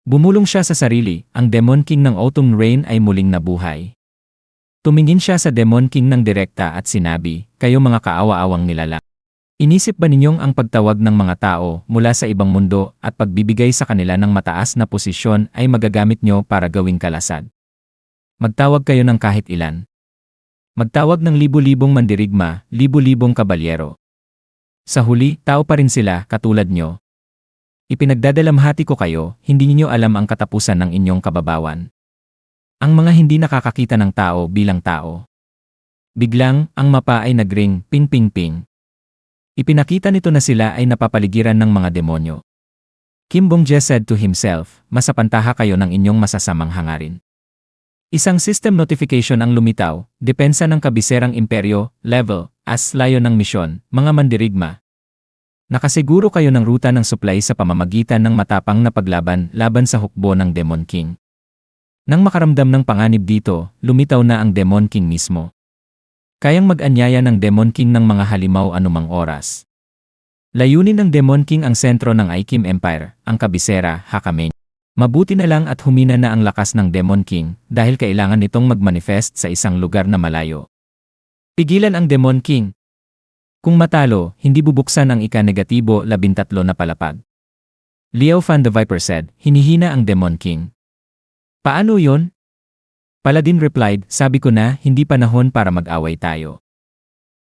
A: Bumulong siya sa sarili, ang Demon King ng Autumn Rain ay muling nabuhay. Tumingin siya sa Demon King ng direkta at sinabi, kayo mga kaawa-awang nilalang. Inisip ba ninyong ang pagtawag ng mga tao mula sa ibang mundo at pagbibigay sa kanila ng mataas na posisyon ay magagamit nyo para gawing kalasad? Magtawag kayo ng kahit ilan. Magtawag ng libu-libong mandirigma, libu-libong kabalyero. Sa huli, tao pa rin sila, katulad nyo. Ipinagdadalamhati ko kayo, hindi niyo alam ang katapusan ng inyong kababawan. Ang mga hindi nakakakita ng tao bilang tao. Biglang, ang mapa ay nagring, ping ping ping. Ipinakita nito na sila ay napapaligiran ng mga demonyo. Kim Bong-jae said to himself, masapantaha kayo ng inyong masasamang hangarin. Isang system notification ang lumitaw, depensa ng kabiserang imperyo, level, as layo ng misyon, mga mandirigma. Nakasiguro kayo ng ruta ng supply sa pamamagitan ng matapang na paglaban laban sa hukbo ng Demon King. Nang makaramdam ng panganib dito, lumitaw na ang Demon King mismo. Kayang mag-anyaya ng Demon King ng mga halimaw anumang oras. Layunin ng Demon King ang sentro ng Aikim Empire, ang kabisera, Hakame. Mabuti na lang at humina na ang lakas ng Demon King dahil kailangan nitong mag-manifest sa isang lugar na malayo. Pigilan ang Demon King. Kung matalo, hindi bubuksan ang ika-13 na palapag. Leo Fan the Viper said, hinihina ang Demon King. Paano yon? Paladin replied, sabi ko na, hindi panahon para mag-away tayo.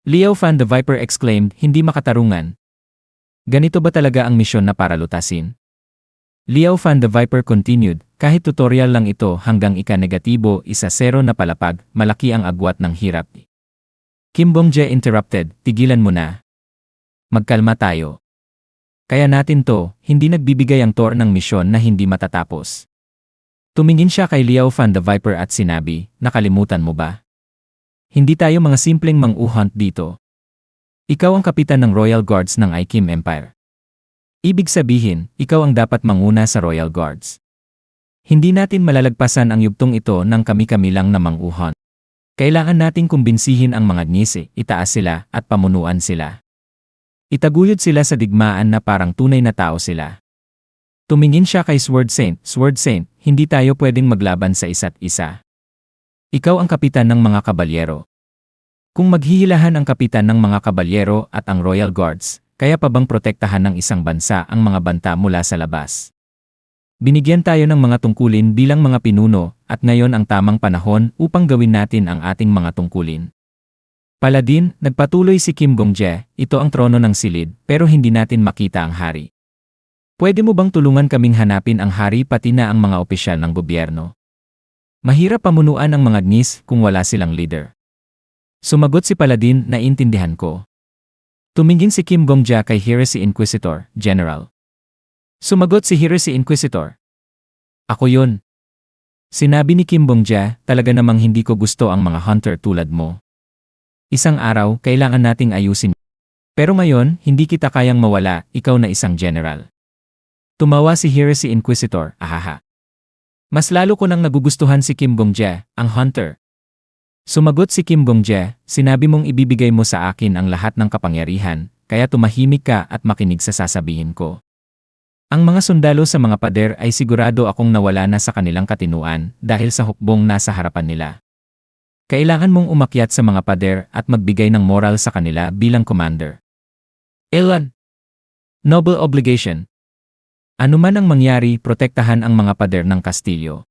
A: Leo Fan the Viper exclaimed, hindi makatarungan. Ganito ba talaga ang misyon na para lutasin? Leo Fan the Viper continued, kahit tutorial lang ito hanggang ika-10 na palapag, malaki ang agwat ng hirap. Kim Bong-jae interrupted, tigilan mo na. Magkalma tayo. Kaya natin to, hindi nagbibigay ang Thor ng misyon na hindi matatapos. Tumingin siya kay Leo Fan the Viper at sinabi, nakalimutan mo ba? Hindi tayo mga simpleng mang-uhunt dito. Ikaw ang kapitan ng Royal Guards ng Aikim Empire. Ibig sabihin, ikaw ang dapat manguna sa Royal Guards. Hindi natin malalagpasan ang yugtong ito ng kami-kami lang na mang-uhon. Kailangan nating kumbinsihin ang mga ngisi, itaas sila, at pamunuan sila. Itaguyod sila sa digmaan na parang tunay na tao sila. Tumingin siya kay Sword Saint, hindi tayo pwedeng maglaban sa isa't isa. Ikaw ang kapitan ng mga kabalyero. Kung maghihilahan ang kapitan ng mga kabalyero at ang Royal Guards, kaya pa bang protektahan ng isang bansa ang mga banta mula sa labas? Binigyan tayo ng mga tungkulin bilang mga pinuno, at ngayon ang tamang panahon upang gawin natin ang ating mga tungkulin. Paladin, nagpatuloy si Kim Gongjae, ito ang trono ng silid, pero hindi natin makita ang hari. Pwede mo bang tulungan kaming hanapin ang hari pati na ang mga opisyal ng gobyerno? Mahirap pamunuan ang mga ngis kung wala silang leader. Sumagot si Paladin, naiintindihan ko. Tumingin si Kim Gongjae kay Heresy Inquisitor, General. Sumagot si Heresy Inquisitor. Ako yun. Sinabi ni Kim Gongjae, talaga namang hindi ko gusto ang mga hunter tulad mo. Isang araw, kailangan nating ayusin. Pero ngayon, hindi kita kayang mawala, ikaw na isang general. Tumawa si Heresy Inquisitor, ahaha. Mas lalo ko nang nagugustuhan si Kim Gongjae, ang hunter. Sumagot si Kim Gongjae, sinabi mong ibibigay mo sa akin ang lahat ng kapangyarihan, kaya tumahimik ka at makinig sa sasabihin ko. Ang mga sundalo sa mga pader ay sigurado akong nawala na sa kanilang katinuan dahil sa hukbong nasa harapan nila. Kailangan mong umakyat sa mga pader at magbigay ng moral sa kanila bilang commander. Ilan? Noble obligation. Ano man ang mangyari, protektahan ang mga pader ng kastilyo.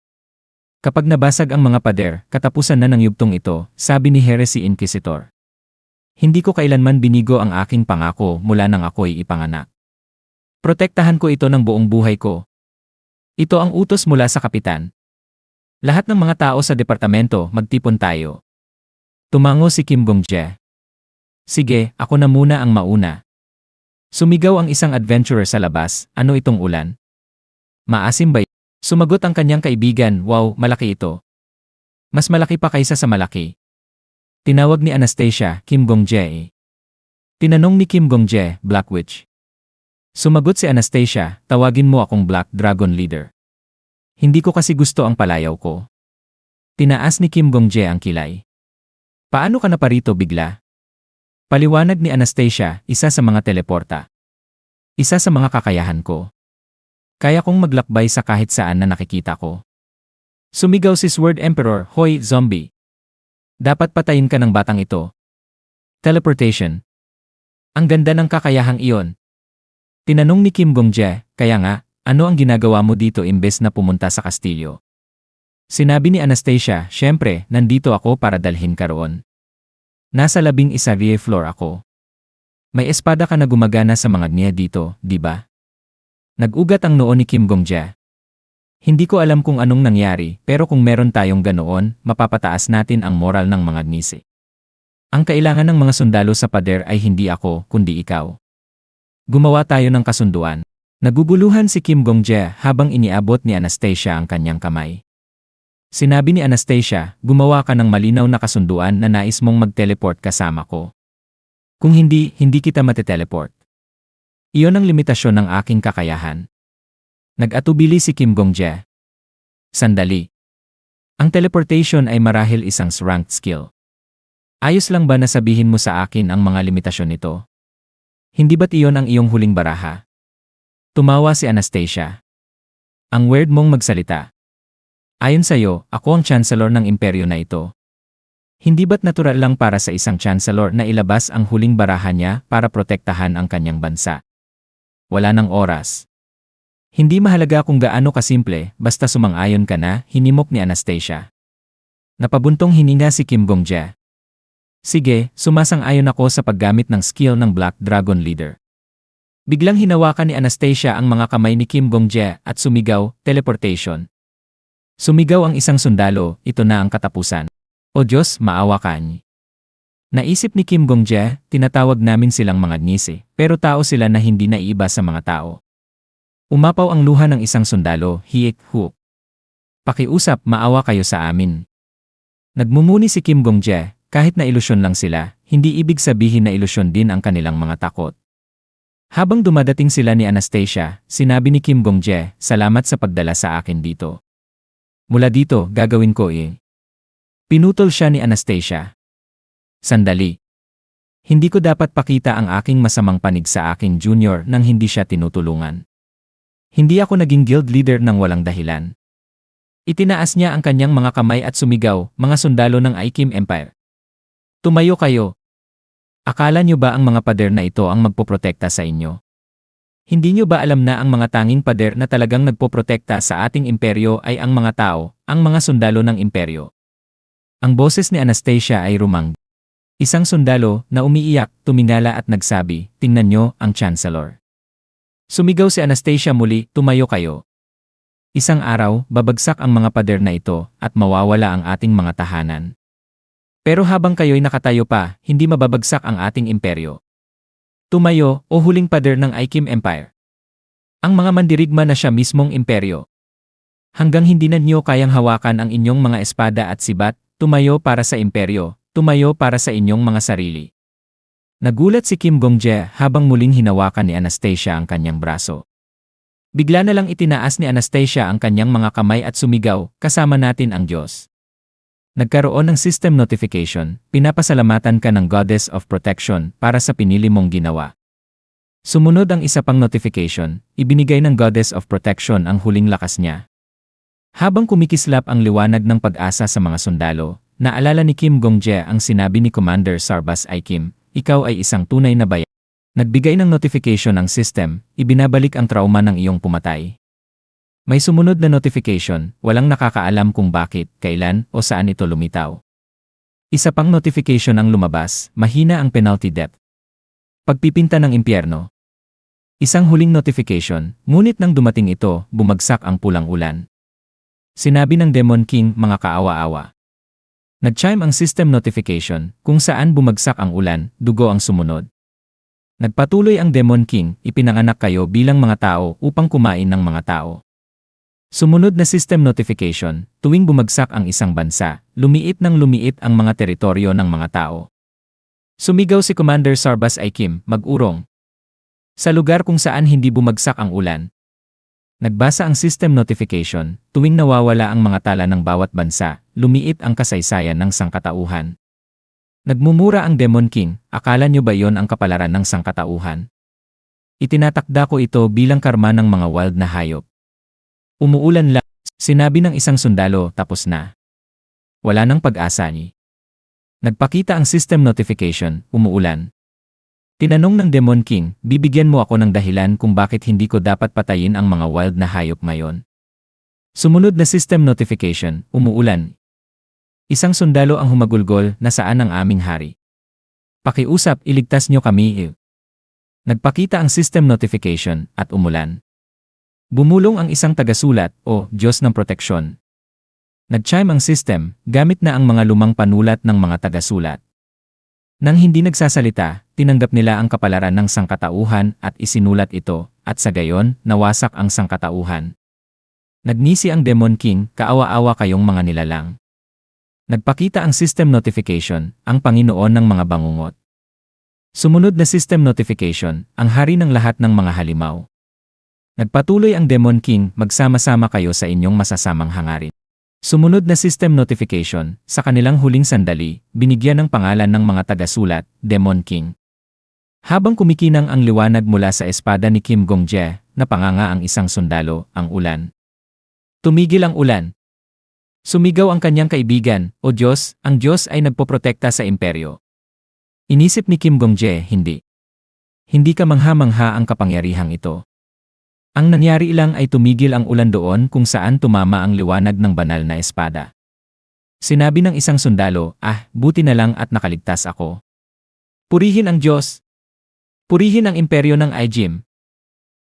A: Kapag nabasag ang mga pader, katapusan na ng yugtong ito, sabi ni Heresy Inquisitor. Hindi ko kailanman binigo ang aking pangako mula nang ako'y ipanganak. Protektahan ko ito ng buong buhay ko. Ito ang utos mula sa kapitan. Lahat ng mga tao sa departamento, magtipon tayo. Tumango si Kim Gongjae. Sige, ako na muna ang mauna. Sumigaw ang isang adventurer sa labas, ano itong ulan? Maasim ba? Sumagot ang kanyang kaibigan, wow, malaki ito. Mas malaki pa kaysa sa malaki. Tinawag ni Anastasia, Kim Gongjae. Tinanong ni Kim Gongjae, Black Witch. Sumagot si Anastasia, tawagin mo akong Black Dragon Leader. Hindi ko kasi gusto ang palayaw ko. Tinaas ni Kim Gongjae ang kilay. Paano ka na parito bigla? Paliwanag ni Anastasia, isa sa mga teleporta. Isa sa mga kakayahan ko. Kaya kong maglakbay sa kahit saan na nakikita ko. Sumigaw si Sword Emperor, hoy, zombie. Dapat patayin ka ng batang ito. Teleportation. Ang ganda ng kakayahang iyon. Tinanong ni Kim Gongjae, kaya nga, ano ang ginagawa mo dito imbes na pumunta sa kastilyo? Sinabi ni Anastasia, syempre, nandito ako para dalhin ka roon. Nasa 11 floor ako. May espada ka na gumagana sa mga niya dito, di ba? Nag-ugat ang noo ni Kim Gongjae. Hindi ko alam kung anong nangyari, pero kung meron tayong ganoon, mapapataas natin ang moral ng mga ngisi. Ang kailangan ng mga sundalo sa pader ay hindi ako, kundi ikaw. Gumawa tayo ng kasunduan. Naguguluhan si Kim Gongjae habang iniabot ni Anastasia ang kanyang kamay. Sinabi ni Anastasia, gumawa ka ng malinaw na kasunduan na nais mong mag-teleport kasama ko. Kung hindi, hindi kita mateteleport. Iyon ang limitasyon ng aking kakayahan. Nag-atubili si Kim Gongjae. Sandali. Ang teleportation ay marahil isang ranked skill. Ayos lang ba na sabihin mo sa akin ang mga limitasyon nito? Hindi ba't iyon ang iyong huling baraha? Tumawa si Anastasia. Ang weird mong magsalita. Ayon sa'yo, ako ang chancellor ng imperyo na ito. Hindi ba't natural lang para sa isang chancellor na ilabas ang huling baraha niya para protektahan ang kanyang bansa? Wala nang oras. Hindi mahalaga kung gaano kasimple, basta sumang-ayon ka na, hinimok ni Anastasia. Napabuntong hininga si Kim Gongjae. Sige, sumasang-ayon ako sa paggamit ng skill ng Black Dragon Leader. Biglang hinawakan ni Anastasia ang mga kamay ni Kim Gongjae at sumigaw, teleportation. Sumigaw ang isang sundalo, ito na ang katapusan. O Diyos, maawa ka niya. Naisip ni Kim Gongjae, tinatawag namin silang mga ngisi, pero tao sila na hindi naiiba sa mga tao. Umapaw ang luha ng isang sundalo, hiik, hook. Pakiusap, maawa kayo sa amin. Nagmumuni si Kim Gongjae, kahit na ilusyon lang sila, hindi ibig sabihin na ilusyon din ang kanilang mga takot. Habang dumadating sila ni Anastasia, sinabi ni Kim Gongjae, salamat sa pagdala sa akin dito. Mula dito, gagawin ko eh. Pinutol siya ni Anastasia. Sandali. Hindi ko dapat pakita ang aking masamang panig sa aking junior nang hindi siya tinutulungan. Hindi ako naging guild leader ng walang dahilan. Itinaas niya ang kanyang mga kamay at sumigaw, mga sundalo ng Aikim Empire. Tumayo kayo. Akala niyo ba ang mga pader na ito ang magpoprotekta sa inyo? Hindi niyo ba alam na ang mga tanging pader na talagang nagpoprotekta sa ating imperyo ay ang mga tao, ang mga sundalo ng imperyo? Ang boses ni Anastasia ay rumang. Isang sundalo na umiiyak, tumingala at nagsabi, tingnan niyo ang Chancellor. Sumigaw si Anastasia muli, tumayo kayo. Isang araw, babagsak ang mga pader na ito at mawawala ang ating mga tahanan. Pero habang kayo'y nakatayo pa, hindi mababagsak ang ating imperyo. Tumayo, o huling pader ng Aikim Empire. Ang mga mandirigma na siya mismong imperyo. Hanggang hindi na niyo kayang hawakan ang inyong mga espada at sibat, tumayo para sa imperyo, tumayo para sa inyong mga sarili. Nagulat si Kim Gongjae habang muling hinawakan ni Anastasia ang kanyang braso. Bigla na lang itinaas ni Anastasia ang kanyang mga kamay at sumigaw, kasama natin ang Diyos. Nagkaroon ng system notification, pinapasalamatan ka ng Goddess of Protection para sa pinili mong ginawa. Sumunod ang isa pang notification, ibinigay ng Goddess of Protection ang huling lakas niya. Habang kumikislap ang liwanag ng pag-asa sa mga sundalo, naalala ni Kim Gongjae ang sinabi ni Commander Sarbas Aikim, ikaw ay isang tunay na bayan. Nagbigay ng notification ang system, ibinabalik ang trauma ng iyong pumatay. May sumunod na notification, walang nakakaalam kung bakit, kailan, o saan ito lumitaw. Isa pang notification ang lumabas, mahina ang penalty depth. Pagpipinta ng impyerno. Isang huling notification, ngunit nang dumating ito, bumagsak ang pulang ulan. Sinabi ng Demon King, mga kaawa-awa. Nag-chime ang system notification, kung saan bumagsak ang ulan, dugo ang sumunod. Nagpatuloy ang Demon King, ipinanganak kayo bilang mga tao upang kumain ng mga tao. Sumunod na system notification, tuwing bumagsak ang isang bansa, lumiit ng lumiit ang mga teritoryo ng mga tao. Sumigaw si Commander Sarbas Aikim, mag-urong. Sa lugar kung saan hindi bumagsak ang ulan. Nagbasa ang system notification, tuwing nawawala ang mga tala ng bawat bansa, lumiit ang kasaysayan ng sangkatauhan. Nagmumura ang Demon King, akala niyo ba yon ang kapalaran ng sangkatauhan? Itinatakda ko ito bilang karma ng mga wild na hayop. Umuulan lang, sinabi ng isang sundalo, tapos na. Wala nang pag-asa ni. Nagpakita ang system notification, umuulan. Tinanong ng Demon King, bibigyan mo ako ng dahilan kung bakit hindi ko dapat patayin ang mga wild na hayop ngayon. Sumunod na system notification, umuulan. Isang sundalo ang humagulgol, nasaan ang aming hari? Pakiusap, iligtas niyo kami. Nagpakita ang system notification, at umulan. Bumulong ang isang tagasulat, o Diyos ng proteksyon. Nag-chime ang system, gamit na ang mga lumang panulat ng mga tagasulat. Nang hindi nagsasalita, tinanggap nila ang kapalaran ng sangkatauhan at isinulat ito, at sa gayon, nawasak ang sangkatauhan. Nagnisi ang Demon King, kaawa-awa kayong mga nilalang. Nagpakita ang system notification, ang Panginoon ng mga bangungot. Sumunod na system notification, ang hari ng lahat ng mga halimaw. Nagpatuloy ang Demon King, magsama-sama kayo sa inyong masasamang hangarin. Sumunod na system notification, sa kanilang huling sandali, binigyan ng pangalan ng mga tagasulat, Demon King. Habang kumikinang ang liwanag mula sa espada ni Kim Gongjae, napanganga ang isang sundalo, ang ulan. Tumigil ang ulan. Sumigaw ang kanyang kaibigan, o Diyos, ang Diyos ay nagpoprotekta sa imperyo. Inisip ni Kim Gongjae, hindi. Hindi ka mangha-mangha ang kapangyarihang ito. Ang nangyari lang ay tumigil ang ulan doon kung saan tumama ang liwanag ng banal na espada. Sinabi ng isang sundalo, buti na lang at nakaligtas ako. Purihin ang Diyos. Purihin ang imperyo ng Aijim.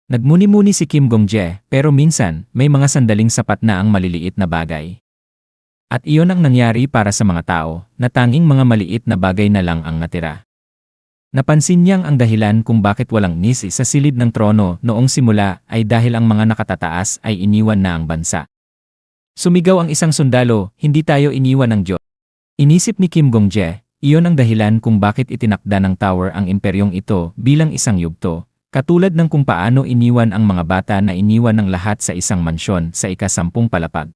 A: Nagmuni-muni si Kim Gongjae, pero minsan, may mga sandaling sapat na ang maliliit na bagay. At iyon ang nangyari para sa mga tao, na tanging mga maliit na bagay na lang ang natira. Napansin niyang ang dahilan kung bakit walang nisi sa silid ng trono noong simula ay dahil ang mga nakatataas ay iniwan na ang bansa. Sumigaw ang isang sundalo, hindi tayo iniwan ng Diyos. Inisip ni Kim Gongjae, iyon ang dahilan kung bakit itinakda ng tower ang imperyong ito bilang isang yugto, katulad ng kung paano iniwan ang mga bata na iniwan ng lahat sa isang mansyon sa ika-10 palapag.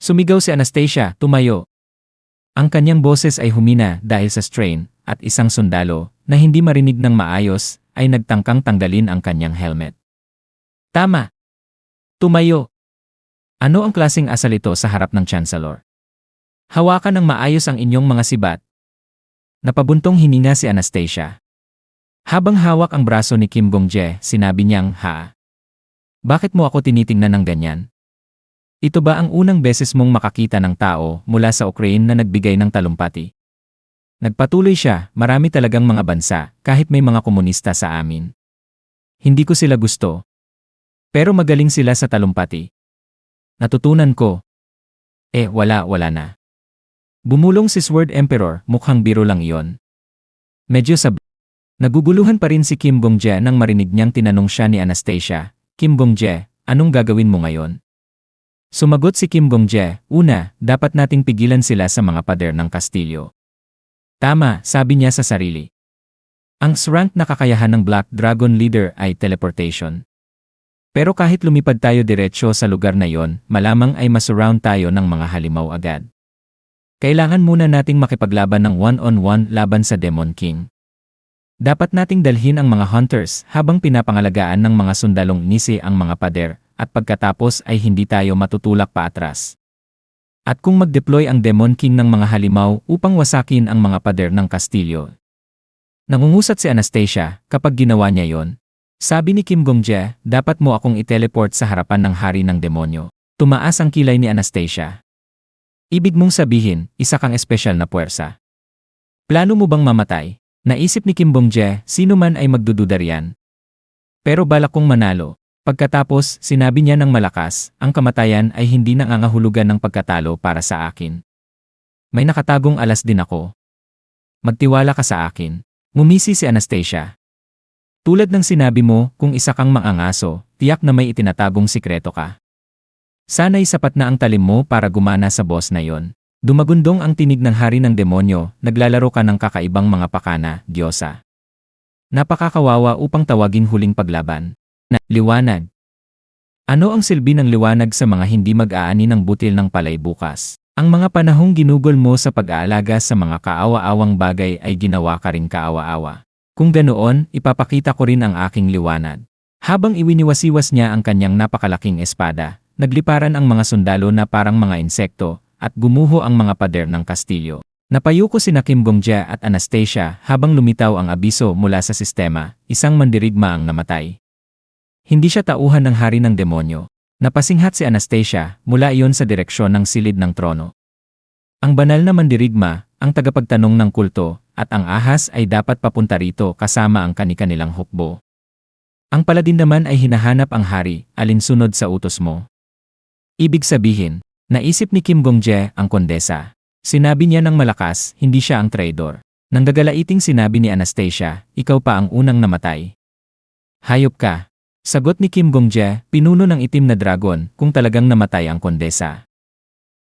A: Sumigaw si Anastasia, tumayo. Ang kanyang boses ay humina dahil sa strain, at isang sundalo, na hindi marinig ng maayos, ay nagtangkang tanggalin ang kanyang helmet. Tama! Tumayo! Ano ang klaseng asal ito sa harap ng Chancellor? Hawakan ng maayos ang inyong mga sibat. Napabuntong hininga si Anastasia. Habang hawak ang braso ni Kim Gong-jae, sinabi niyang, "Ha? Bakit mo ako tinitingnan ng ganyan? Ito ba ang unang beses mong makakita ng tao mula sa Ukraine na nagbigay ng talumpati?" Nagpatuloy siya, marami talagang mga bansa, kahit may mga komunista sa amin. Hindi ko sila gusto. Pero magaling sila sa talumpati. Natutunan ko. Wala na. Bumulong si Sword Emperor, mukhang biro lang iyon. Medyo naguguluhan pa rin si Kim Gong-jae nang marinig niyang tinanong siya ni Anastasia, "Kim Gong-jae, anong gagawin mo ngayon?" Sumagot si Kim Gong-jae, "Una, dapat nating pigilan sila sa mga pader ng kastilyo." Tama, sabi niya sa sarili. Ang rank na kakayahan ng Black Dragon Leader ay teleportation. Pero kahit lumipad tayo diretsyo sa lugar na yon, malamang ay masurround tayo ng mga halimaw agad. Kailangan muna nating makipaglaban ng one-on-one laban sa Demon King. Dapat nating dalhin ang mga hunters habang pinapangalagaan ng mga sundalong nisi ang mga pader, at pagkatapos ay hindi tayo matutulak pa atras. At kung mag-deploy ang Demon King ng mga halimaw upang wasakin ang mga pader ng kastilyo. Nangungusat si Anastasia, kapag ginawa niya yon. Sabi ni Kim Gong-jae, "Dapat mo akong i-teleport sa harapan ng hari ng demonyo." Tumaas ang kilay ni Anastasia. Ibig mong sabihin, isa kang espesyal na puwersa. Plano mo bang mamatay? Naisip ni Kim Gong-jae, sino man ay magdududa riyan. Pero balak kong manalo. Pagkatapos, sinabi niya ng malakas, "Ang kamatayan ay hindi nangangahulugan ng pagkatalo para sa akin. May nakatagong alas din ako. Magtiwala ka sa akin." Ngumisi si Anastasia. "Tulad ng sinabi mo, kung isa kang maangaso, tiyak na may itinatagong sikreto ka. Sana'y sapat na ang talim mo para gumana sa boss na yon." Dumagundong ang tinig ng hari ng demonyo, "Naglalaro ka ng kakaibang mga pakana, Diyosa. Napakakawawa upang tawaging huling paglaban." Liwanag. Ano ang silbi ng liwanag sa mga hindi mag-aani ng butil ng palay bukas? Ang mga panahong ginugol mo sa pag-aalaga sa mga kaawa-awang bagay ay ginawa ka rin kaawa-awa. Kung ganoon, ipapakita ko rin ang aking liwanag. Habang iwiniwasiwas niya ang kanyang napakalaking espada, nagliparan ang mga sundalo na parang mga insekto, at gumuho ang mga pader ng kastilyo. Napayuko sina Kim Gong-jae at Anastasia habang lumitaw ang abiso mula sa sistema, isang mandirigma ang namatay. Hindi siya tauhan ng hari ng demonyo. Napasinghat si Anastasia, mula iyon sa direksyon ng silid ng trono. Ang banal na mandirigma, ang tagapagtanong ng kulto, at ang ahas ay dapat papunta rito kasama ang kani-kanilang hukbo. Ang paladin naman ay hinahanap ang hari, alinsunod sa utos mo. Ibig sabihin, naisip ni Kim Gong-jae ang kondesa. Sinabi niya ng malakas, hindi siya ang traidor. Nang gagalaiting sinabi ni Anastasia, "Ikaw pa ang unang namatay." "Hayop ka." Sagot ni Kim Gong-jae, "Pinuno ng itim na dragon kung talagang namatay ang kondesa."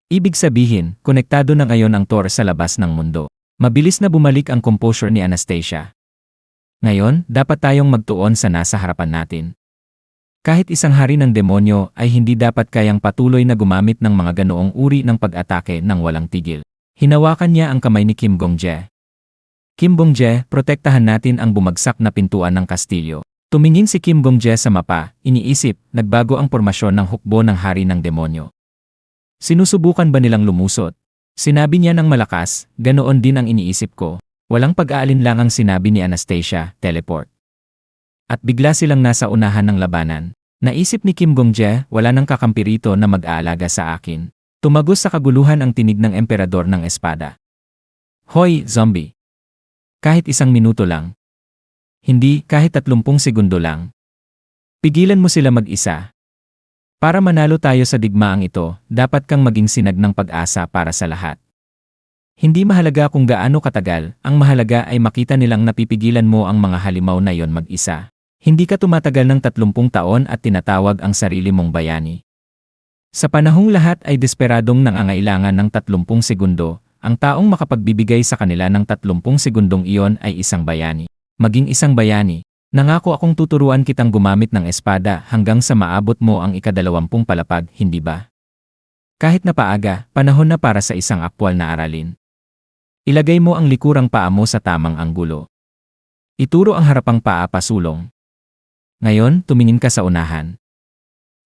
A: Ibig sabihin, konektado na ngayon ang Tor sa labas ng mundo. Mabilis na bumalik ang composure ni Anastasia. Ngayon, dapat tayong magtuon sa nasa harapan natin. Kahit isang hari ng demonyo ay hindi dapat kayang patuloy na gumamit ng mga ganoong uri ng pag-atake ng walang tigil. Hinawakan niya ang kamay ni Kim Gong-jae. "Kim Gong-jae, protektahan natin ang bumagsak na pintuan ng kastilyo." Tumingin si Kim Gong-jae sa mapa, iniisip, nagbago ang pormasyon ng hukbo ng hari ng demonyo. Sinusubukan ba nilang lumusot? Sinabi niya ng malakas, "Ganoon din ang iniisip ko." Walang pag-aalinlangang sinabi ni Anastasia, "Teleport." At bigla silang nasa unahan ng labanan. Naisip ni Kim Gong-jae, wala nang kakampi rito na mag-aalaga sa akin. Tumagos sa kaguluhan ang tinig ng emperador ng espada. "Hoy, zombie! Kahit isang minuto lang. Hindi, kahit 30 segundo lang. Pigilan mo sila mag-isa. Para manalo tayo sa digmaang ito, dapat kang maging sinag ng pag-asa para sa lahat. Hindi mahalaga kung gaano katagal, ang mahalaga ay makita nilang napipigilan mo ang mga halimaw na yon mag-isa. Hindi ka tumatagal ng 30 taon at tinatawag ang sarili mong bayani. Sa panahong lahat ay desperadong nangangailangan ng 30 segundo, ang taong makapagbibigay sa kanila ng 30 segundong iyon ay isang bayani. Maging isang bayani. Nangako akong tuturuan kitang gumamit ng espada hanggang sa maabot mo ang ika-20 palapag, hindi ba? Kahit na paaga, panahon na para sa isang aktwal na aralin. Ilagay mo ang likurang paa mo sa tamang anggulo. Ituro ang harapang paa pasulong. Ngayon, tumingin ka sa unahan.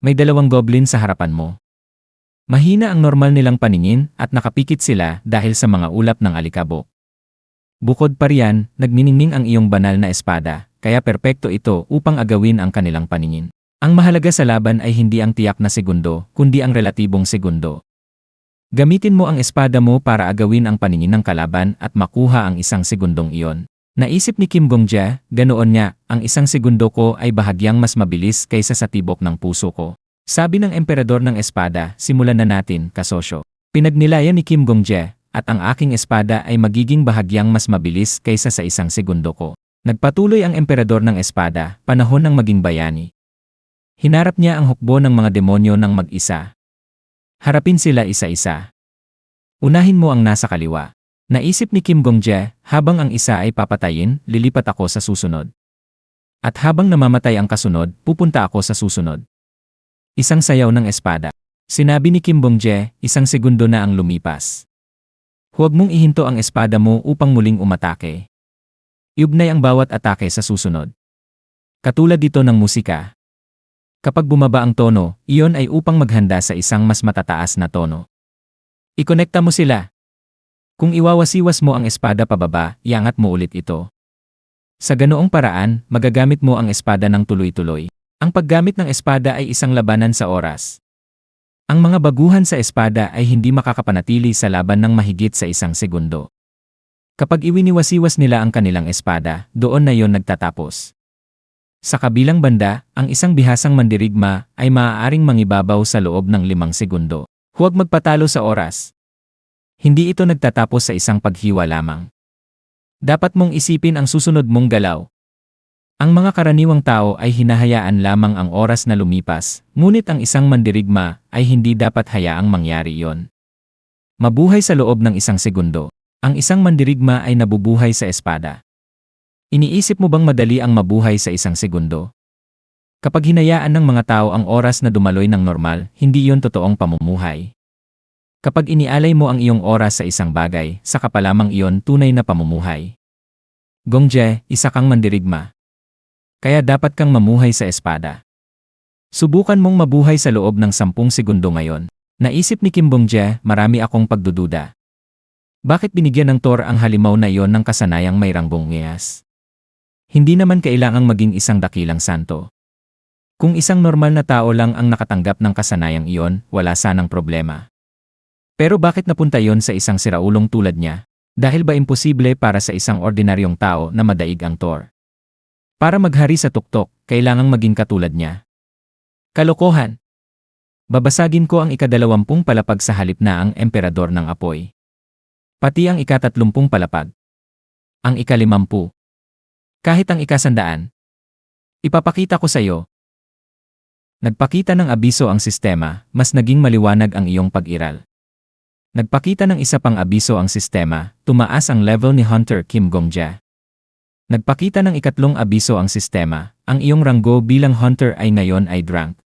A: May dalawang goblin sa harapan mo. Mahina ang normal nilang paningin at nakapikit sila dahil sa mga ulap ng alikabok. Bukod pa riyan, nagniningning ang iyong banal na espada, kaya perpekto ito upang agawin ang kanilang paningin. Ang mahalaga sa laban ay hindi ang tiyak na segundo, kundi ang relatibong segundo. Gamitin mo ang espada mo para agawin ang paningin ng kalaban at makuha ang isang segundong iyon. Naisip ni Kim Gong-jae, ganoon nga, ang isang segundo ko ay bahagyang mas mabilis kaysa sa tibok ng puso ko. Sabi ng emperador ng espada, simulan na natin, kasosyo. Pinagnilayan ni Kim Gong-jae, at ang aking espada ay magiging bahagyang mas mabilis kaysa sa isang segundo ko. Nagpatuloy ang emperador ng espada, panahon ng maging bayani. Hinarap niya ang hukbo ng mga demonyo ng mag-isa. Harapin sila isa-isa. Unahin mo ang nasa kaliwa. Naisip ni Kim Gong-jae, habang ang isa ay papatayin, lilipat ako sa susunod. At habang namamatay ang kasunod, pupunta ako sa susunod. Isang sayaw ng espada. Sinabi ni Kim Gong-jae, isang segundo na ang lumipas. Huwag mong ihinto ang espada mo upang muling umatake. Iugnay ang bawat atake sa susunod. Katulad dito ng musika. Kapag bumaba ang tono, iyon ay upang maghanda sa isang mas matataas na tono. Ikonekta mo sila. Kung iwawasiwas mo ang espada pababa, iangat mo ulit ito. Sa ganoong paraan, magagamit mo ang espada ng tuloy-tuloy. Ang paggamit ng espada ay isang labanan sa oras. Ang mga baguhan sa espada ay hindi makakapanatili sa laban ng mahigit sa isang segundo. Kapag iwiniwasiwas nila ang kanilang espada, doon na yon nagtatapos. Sa kabilang banda, ang isang bihasang mandirigma ay maaaring mangibabaw sa loob ng 5 segundo. Huwag magpatalo sa oras. Hindi ito nagtatapos sa isang paghiwa lamang. Dapat mong isipin ang susunod mong galaw. Ang mga karaniwang tao ay hinahayaan lamang ang oras na lumipas, ngunit ang isang mandirigma ay hindi dapat hayaang mangyari iyon. Mabuhay sa loob ng 1 segundo. Ang isang mandirigma ay nabubuhay sa espada. Iniisip mo bang madali ang mabuhay sa 1 segundo? Kapag hinayaan ng mga tao ang oras na dumaloy ng normal, hindi yon totoong pamumuhay. Kapag inialay mo ang iyong oras sa isang bagay, saka pa lamang iyon tunay na pamumuhay. Gong-jae, isa kang mandirigma. Kaya dapat kang mamuhay sa espada. Subukan mong mabuhay sa loob ng 10 segundo ngayon. Naisip ni Kim Gong-jae, marami akong pagdududa. Bakit binigyan ng Thor ang halimaw na iyon ng kasanayang may ranggong ngeyas? Hindi naman kailangang maging isang dakilang santo. Kung isang normal na tao lang ang nakatanggap ng kasanayang iyon, wala sanang problema. Pero bakit napunta iyon sa isang siraulong tulad niya? Dahil ba imposible para sa isang ordinaryong tao na madaig ang Thor? Para maghari sa tuktok, kailangang maging katulad niya. Kalokohan! Babasagin ko ang ika-20 palapag sa halip na ang emperador ng apoy. Pati ang ika-30 palapag. Ang ika-50. Kahit ang ika-100. Ipapakita ko sa iyo. Nagpakita ng abiso ang sistema, mas naging maliwanag ang iyong pag-iral. Nagpakita ng isa pang abiso ang sistema, tumaas ang level ni Hunter Kim Gong-jae. Nagpakita ng ikatlong abiso ang sistema, ang iyong ranggo bilang Hunter ay ngayon ay rank.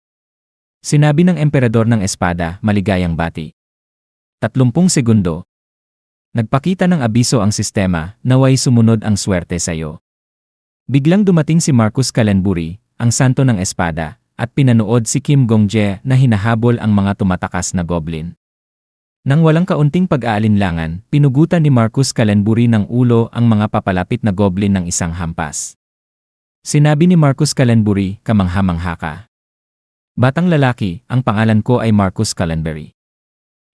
A: Sinabi ng emperador ng espada, maligayang bati. 30 segundo. Nagpakita ng abiso ang sistema, naway sumunod ang swerte sa iyo. Biglang dumating si Marcus Kalenburi, ang santo ng espada, at pinanood si Kim Gong-jae na hinahabol ang mga tumatakas na goblin. Nang walang kaunting pag-aalinlangan, pinugutan ni Marcus Kalenburi ng ulo ang mga papalapit na goblin ng isang hampas. Sinabi ni Marcus Kalenburi, kamangha-mangha ka. Batang lalaki, ang pangalan ko ay Marcus Kalenburi.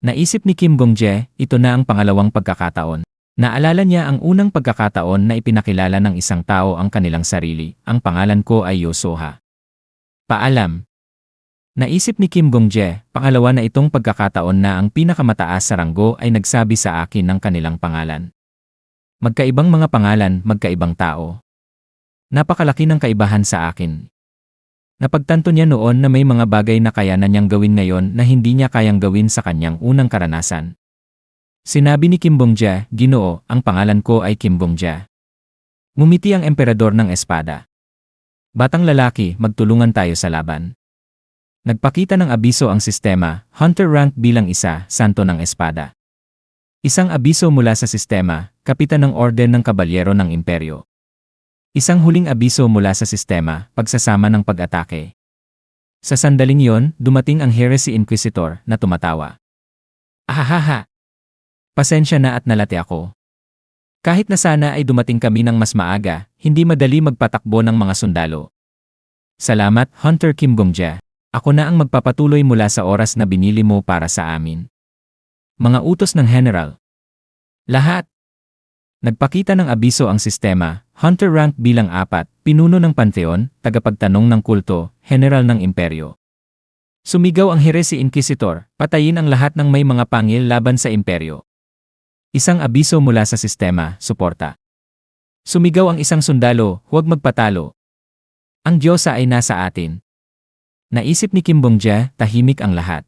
A: Naisip ni Kim Gong-jae, ito na ang pangalawang pagkakataon. Naalala niya ang unang pagkakataon na ipinakilala ng isang tao ang kanilang sarili, ang pangalan ko ay Yosoha. Paalam. Naisip ni Kim Gong-jae, pangalawa na itong pagkakataon na ang pinakamataas sa ranggo ay nagsabi sa akin ng kanilang pangalan. Magkaibang mga pangalan, magkaibang tao. Napakalaki ng kaibahan sa akin. Napagtanto niya noon na may mga bagay na kaya na niyang gawin ngayon na hindi niya kayang gawin sa kanyang unang karanasan. Sinabi ni Kim Gong-jae, Ginoo, ang pangalan ko ay Kim Gong-jae. Ngumiti ang emperador ng espada. Batang lalaki, magtulungan tayo sa laban. Nagpakita ng abiso ang sistema, Hunter rank bilang isa, Santo ng Espada. Isang abiso mula sa sistema, Kapitan ng Orden ng Kabalyero ng Imperyo. Isang huling abiso mula sa sistema, pagsasama ng pag-atake. Sa sandaling yon, dumating ang Heresy Inquisitor na tumatawa. Ahahaha! Pasensya na at nalati ako. Kahit na sana ay dumating kami ng mas maaga, hindi madali magpatakbo ng mga sundalo. Salamat, Hunter Kim Gongja. Ako na ang magpapatuloy mula sa oras na binili mo para sa amin. Mga utos ng General. Lahat. Nagpakita ng abiso ang sistema, Hunter rank bilang 4, pinuno ng Pantheon, tagapagtanong ng kulto, General ng Imperyo. Sumigaw ang Heresy Inquisitor, patayin ang lahat ng may mga pangil laban sa Imperyo. Isang abiso mula sa sistema, suporta. Sumigaw ang isang sundalo, huwag magpatalo. Ang Diyosa ay nasa atin. Naisip ni Kim Gongja, tahimik ang lahat.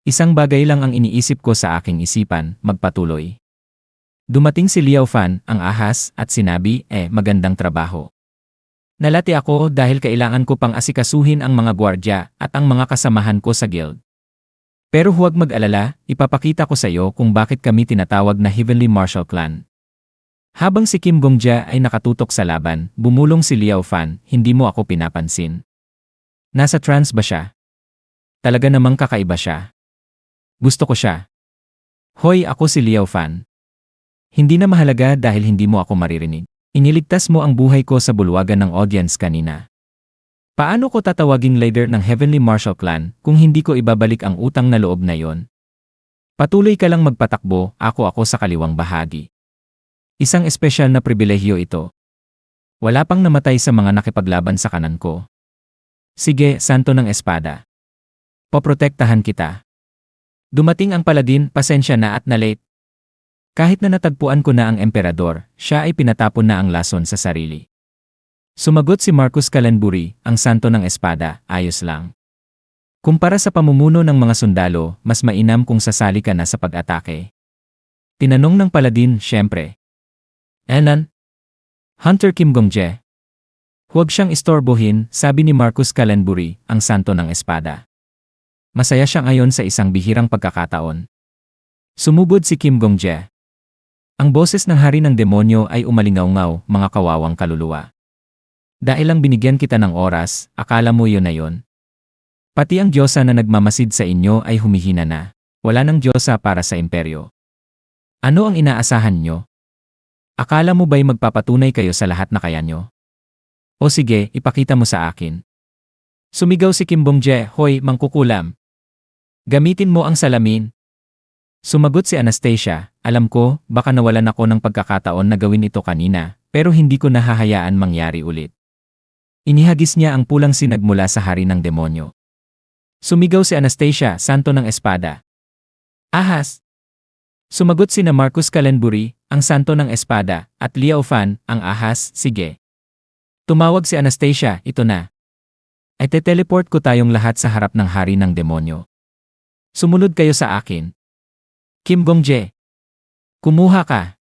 A: Isang bagay lang ang iniisip ko sa aking isipan, magpatuloy. Dumating si Liao Fan, ang ahas, at sinabi, magandang trabaho. Nalati ako dahil kailangan ko pang asikasuhin ang mga gwardya at ang mga kasamahan ko sa guild. Pero huwag mag-alala, ipapakita ko sa iyo kung bakit kami tinatawag na Heavenly Martial Clan. Habang si Kim Gongja ay nakatutok sa laban, bumulong si Liao Fan, hindi mo ako pinapansin. Nasa trance ba siya? Talaga namang kakaiba siya. Gusto ko siya. Hoy, ako si Liao Fan. Hindi na mahalaga dahil hindi mo ako maririnig. Iniligtas mo ang buhay ko sa bulwagan ng audience kanina. Paano ko tatawaging leader ng Heavenly Martial Clan kung hindi ko ibabalik ang utang na loob na yon? Patuloy ka lang magpatakbo, ako sa kaliwang bahagi. Isang espesyal na pribilehyo ito. Wala pang namatay sa mga nakipaglaban sa kanan ko. Sige, Santo ng Espada. Poprotektahan kita. Dumating ang paladin, pasensya na at na-late. Kahit na natagpuan ko na ang emperador, siya ay pinatapon na ang lason sa sarili. Sumagot si Marcus Kalenbury, ang Santo ng Espada, ayos lang. Kumpara sa pamumuno ng mga sundalo, mas mainam kung sasali ka na sa pag-atake. Tinanong ng paladin, syempre. Enan? Hunter Kim Gongja. Huwag siyang istorbohin, sabi ni Marcus Kalenbury, ang Santo ng Espada. Masaya siya ngayon sa isang bihirang pagkakataon. Sumubod si Kim Gongja. Ang boses ng hari ng demonyo ay umalingaw-ngaw, mga kawawang kaluluwa. Dahil lang binigyan kita ng oras, akala mo yun na yun. Pati ang Diyosa na nagmamasid sa inyo ay humihina na. Wala ng Diyosa para sa imperyo. Ano ang inaasahan nyo? Akala mo ba'y magpapatunay kayo sa lahat na kaya nyo? O sige, ipakita mo sa akin. Sumigaw si Kim Gongja, hoy, mangkukulam. Gamitin mo ang salamin. Sumagot si Anastasia, alam ko, baka nawalan ako ng pagkakataon na gawin ito kanina, pero hindi ko nahahayaan mangyari ulit. Inihagis niya ang pulang sinag mula sa hari ng demonyo. Sumigaw si Anastasia, Santo ng Espada. Ahas! Sumagot sina Marcus Kalenbury, ang Santo ng Espada, at Liao Fan, ang ahas, sige. Tumawag si Anastasia, ito na. Ay te-teleport ko tayong lahat sa harap ng hari ng demonyo. Sumunod kayo sa akin. Kim Gongja. Kumuha ka.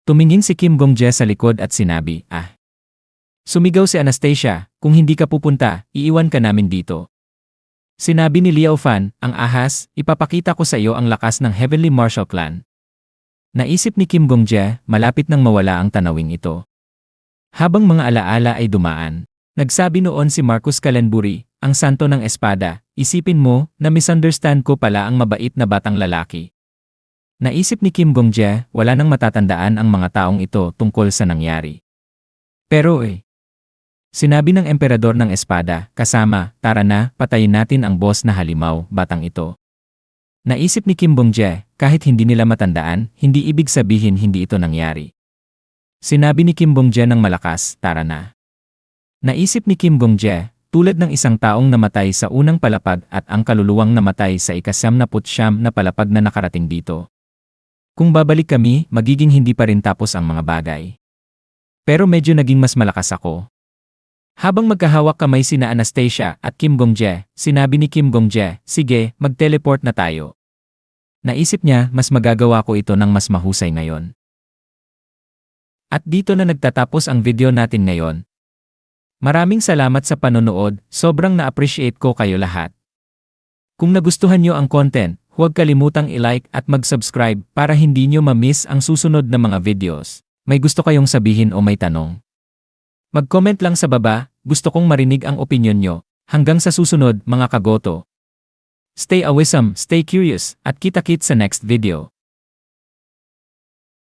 A: Tumingin si Kim Gongja sa likod at sinabi, Sumigaw si Anastasia, kung hindi ka pupunta, iiwan ka namin dito. Sinabi ni Liao Fan, ang ahas, ipapakita ko sa iyo ang lakas ng Heavenly Martial Clan. Naisip ni Kim Gongja, malapit nang mawala ang tanawing ito. Habang mga alaala ay dumaan, nagsabi noon si Marcus Kalenbury, ang Santo ng Espada, isipin mo na misunderstand ko pala ang mabait na batang lalaki. Naisip ni Kim Gongja, wala nang matatandaan ang mga taong ito tungkol sa nangyari. Pero sinabi ng emperador ng Espada, kasama, tara na, patayin natin ang boss na halimaw, batang ito. Naisip ni Kim Gongja, kahit hindi nila matandaan, hindi ibig sabihin hindi ito nangyari. Sinabi ni Kim Gongja ng malakas, tara na. Naisip ni Kim Gongja, tulad ng isang taong namatay sa unang palapag at ang kaluluwang namatay sa ika-79 na palapag na nakarating dito. Kung babalik kami, magiging hindi pa rin tapos ang mga bagay. Pero medyo naging mas malakas ako. Habang magkahawak kamay sina Anastasia at Kim Gongja, sinabi ni Kim Gongja, sige, mag-teleport na tayo. Naisip niya, mas magagawa ko ito ng mas mahusay ngayon. At dito na nagtatapos ang video natin ngayon. Maraming salamat sa panonood, sobrang na-appreciate ko kayo lahat. Kung nagustuhan nyo ang content, huwag kalimutang i-like at mag-subscribe para hindi nyo ma-miss ang susunod na mga videos. May gusto kayong sabihin o may tanong? Mag-comment lang sa baba, gusto kong marinig ang opinyon nyo. Hanggang sa susunod mga kagoto. Stay awesome, stay curious, at kita-kits sa next video.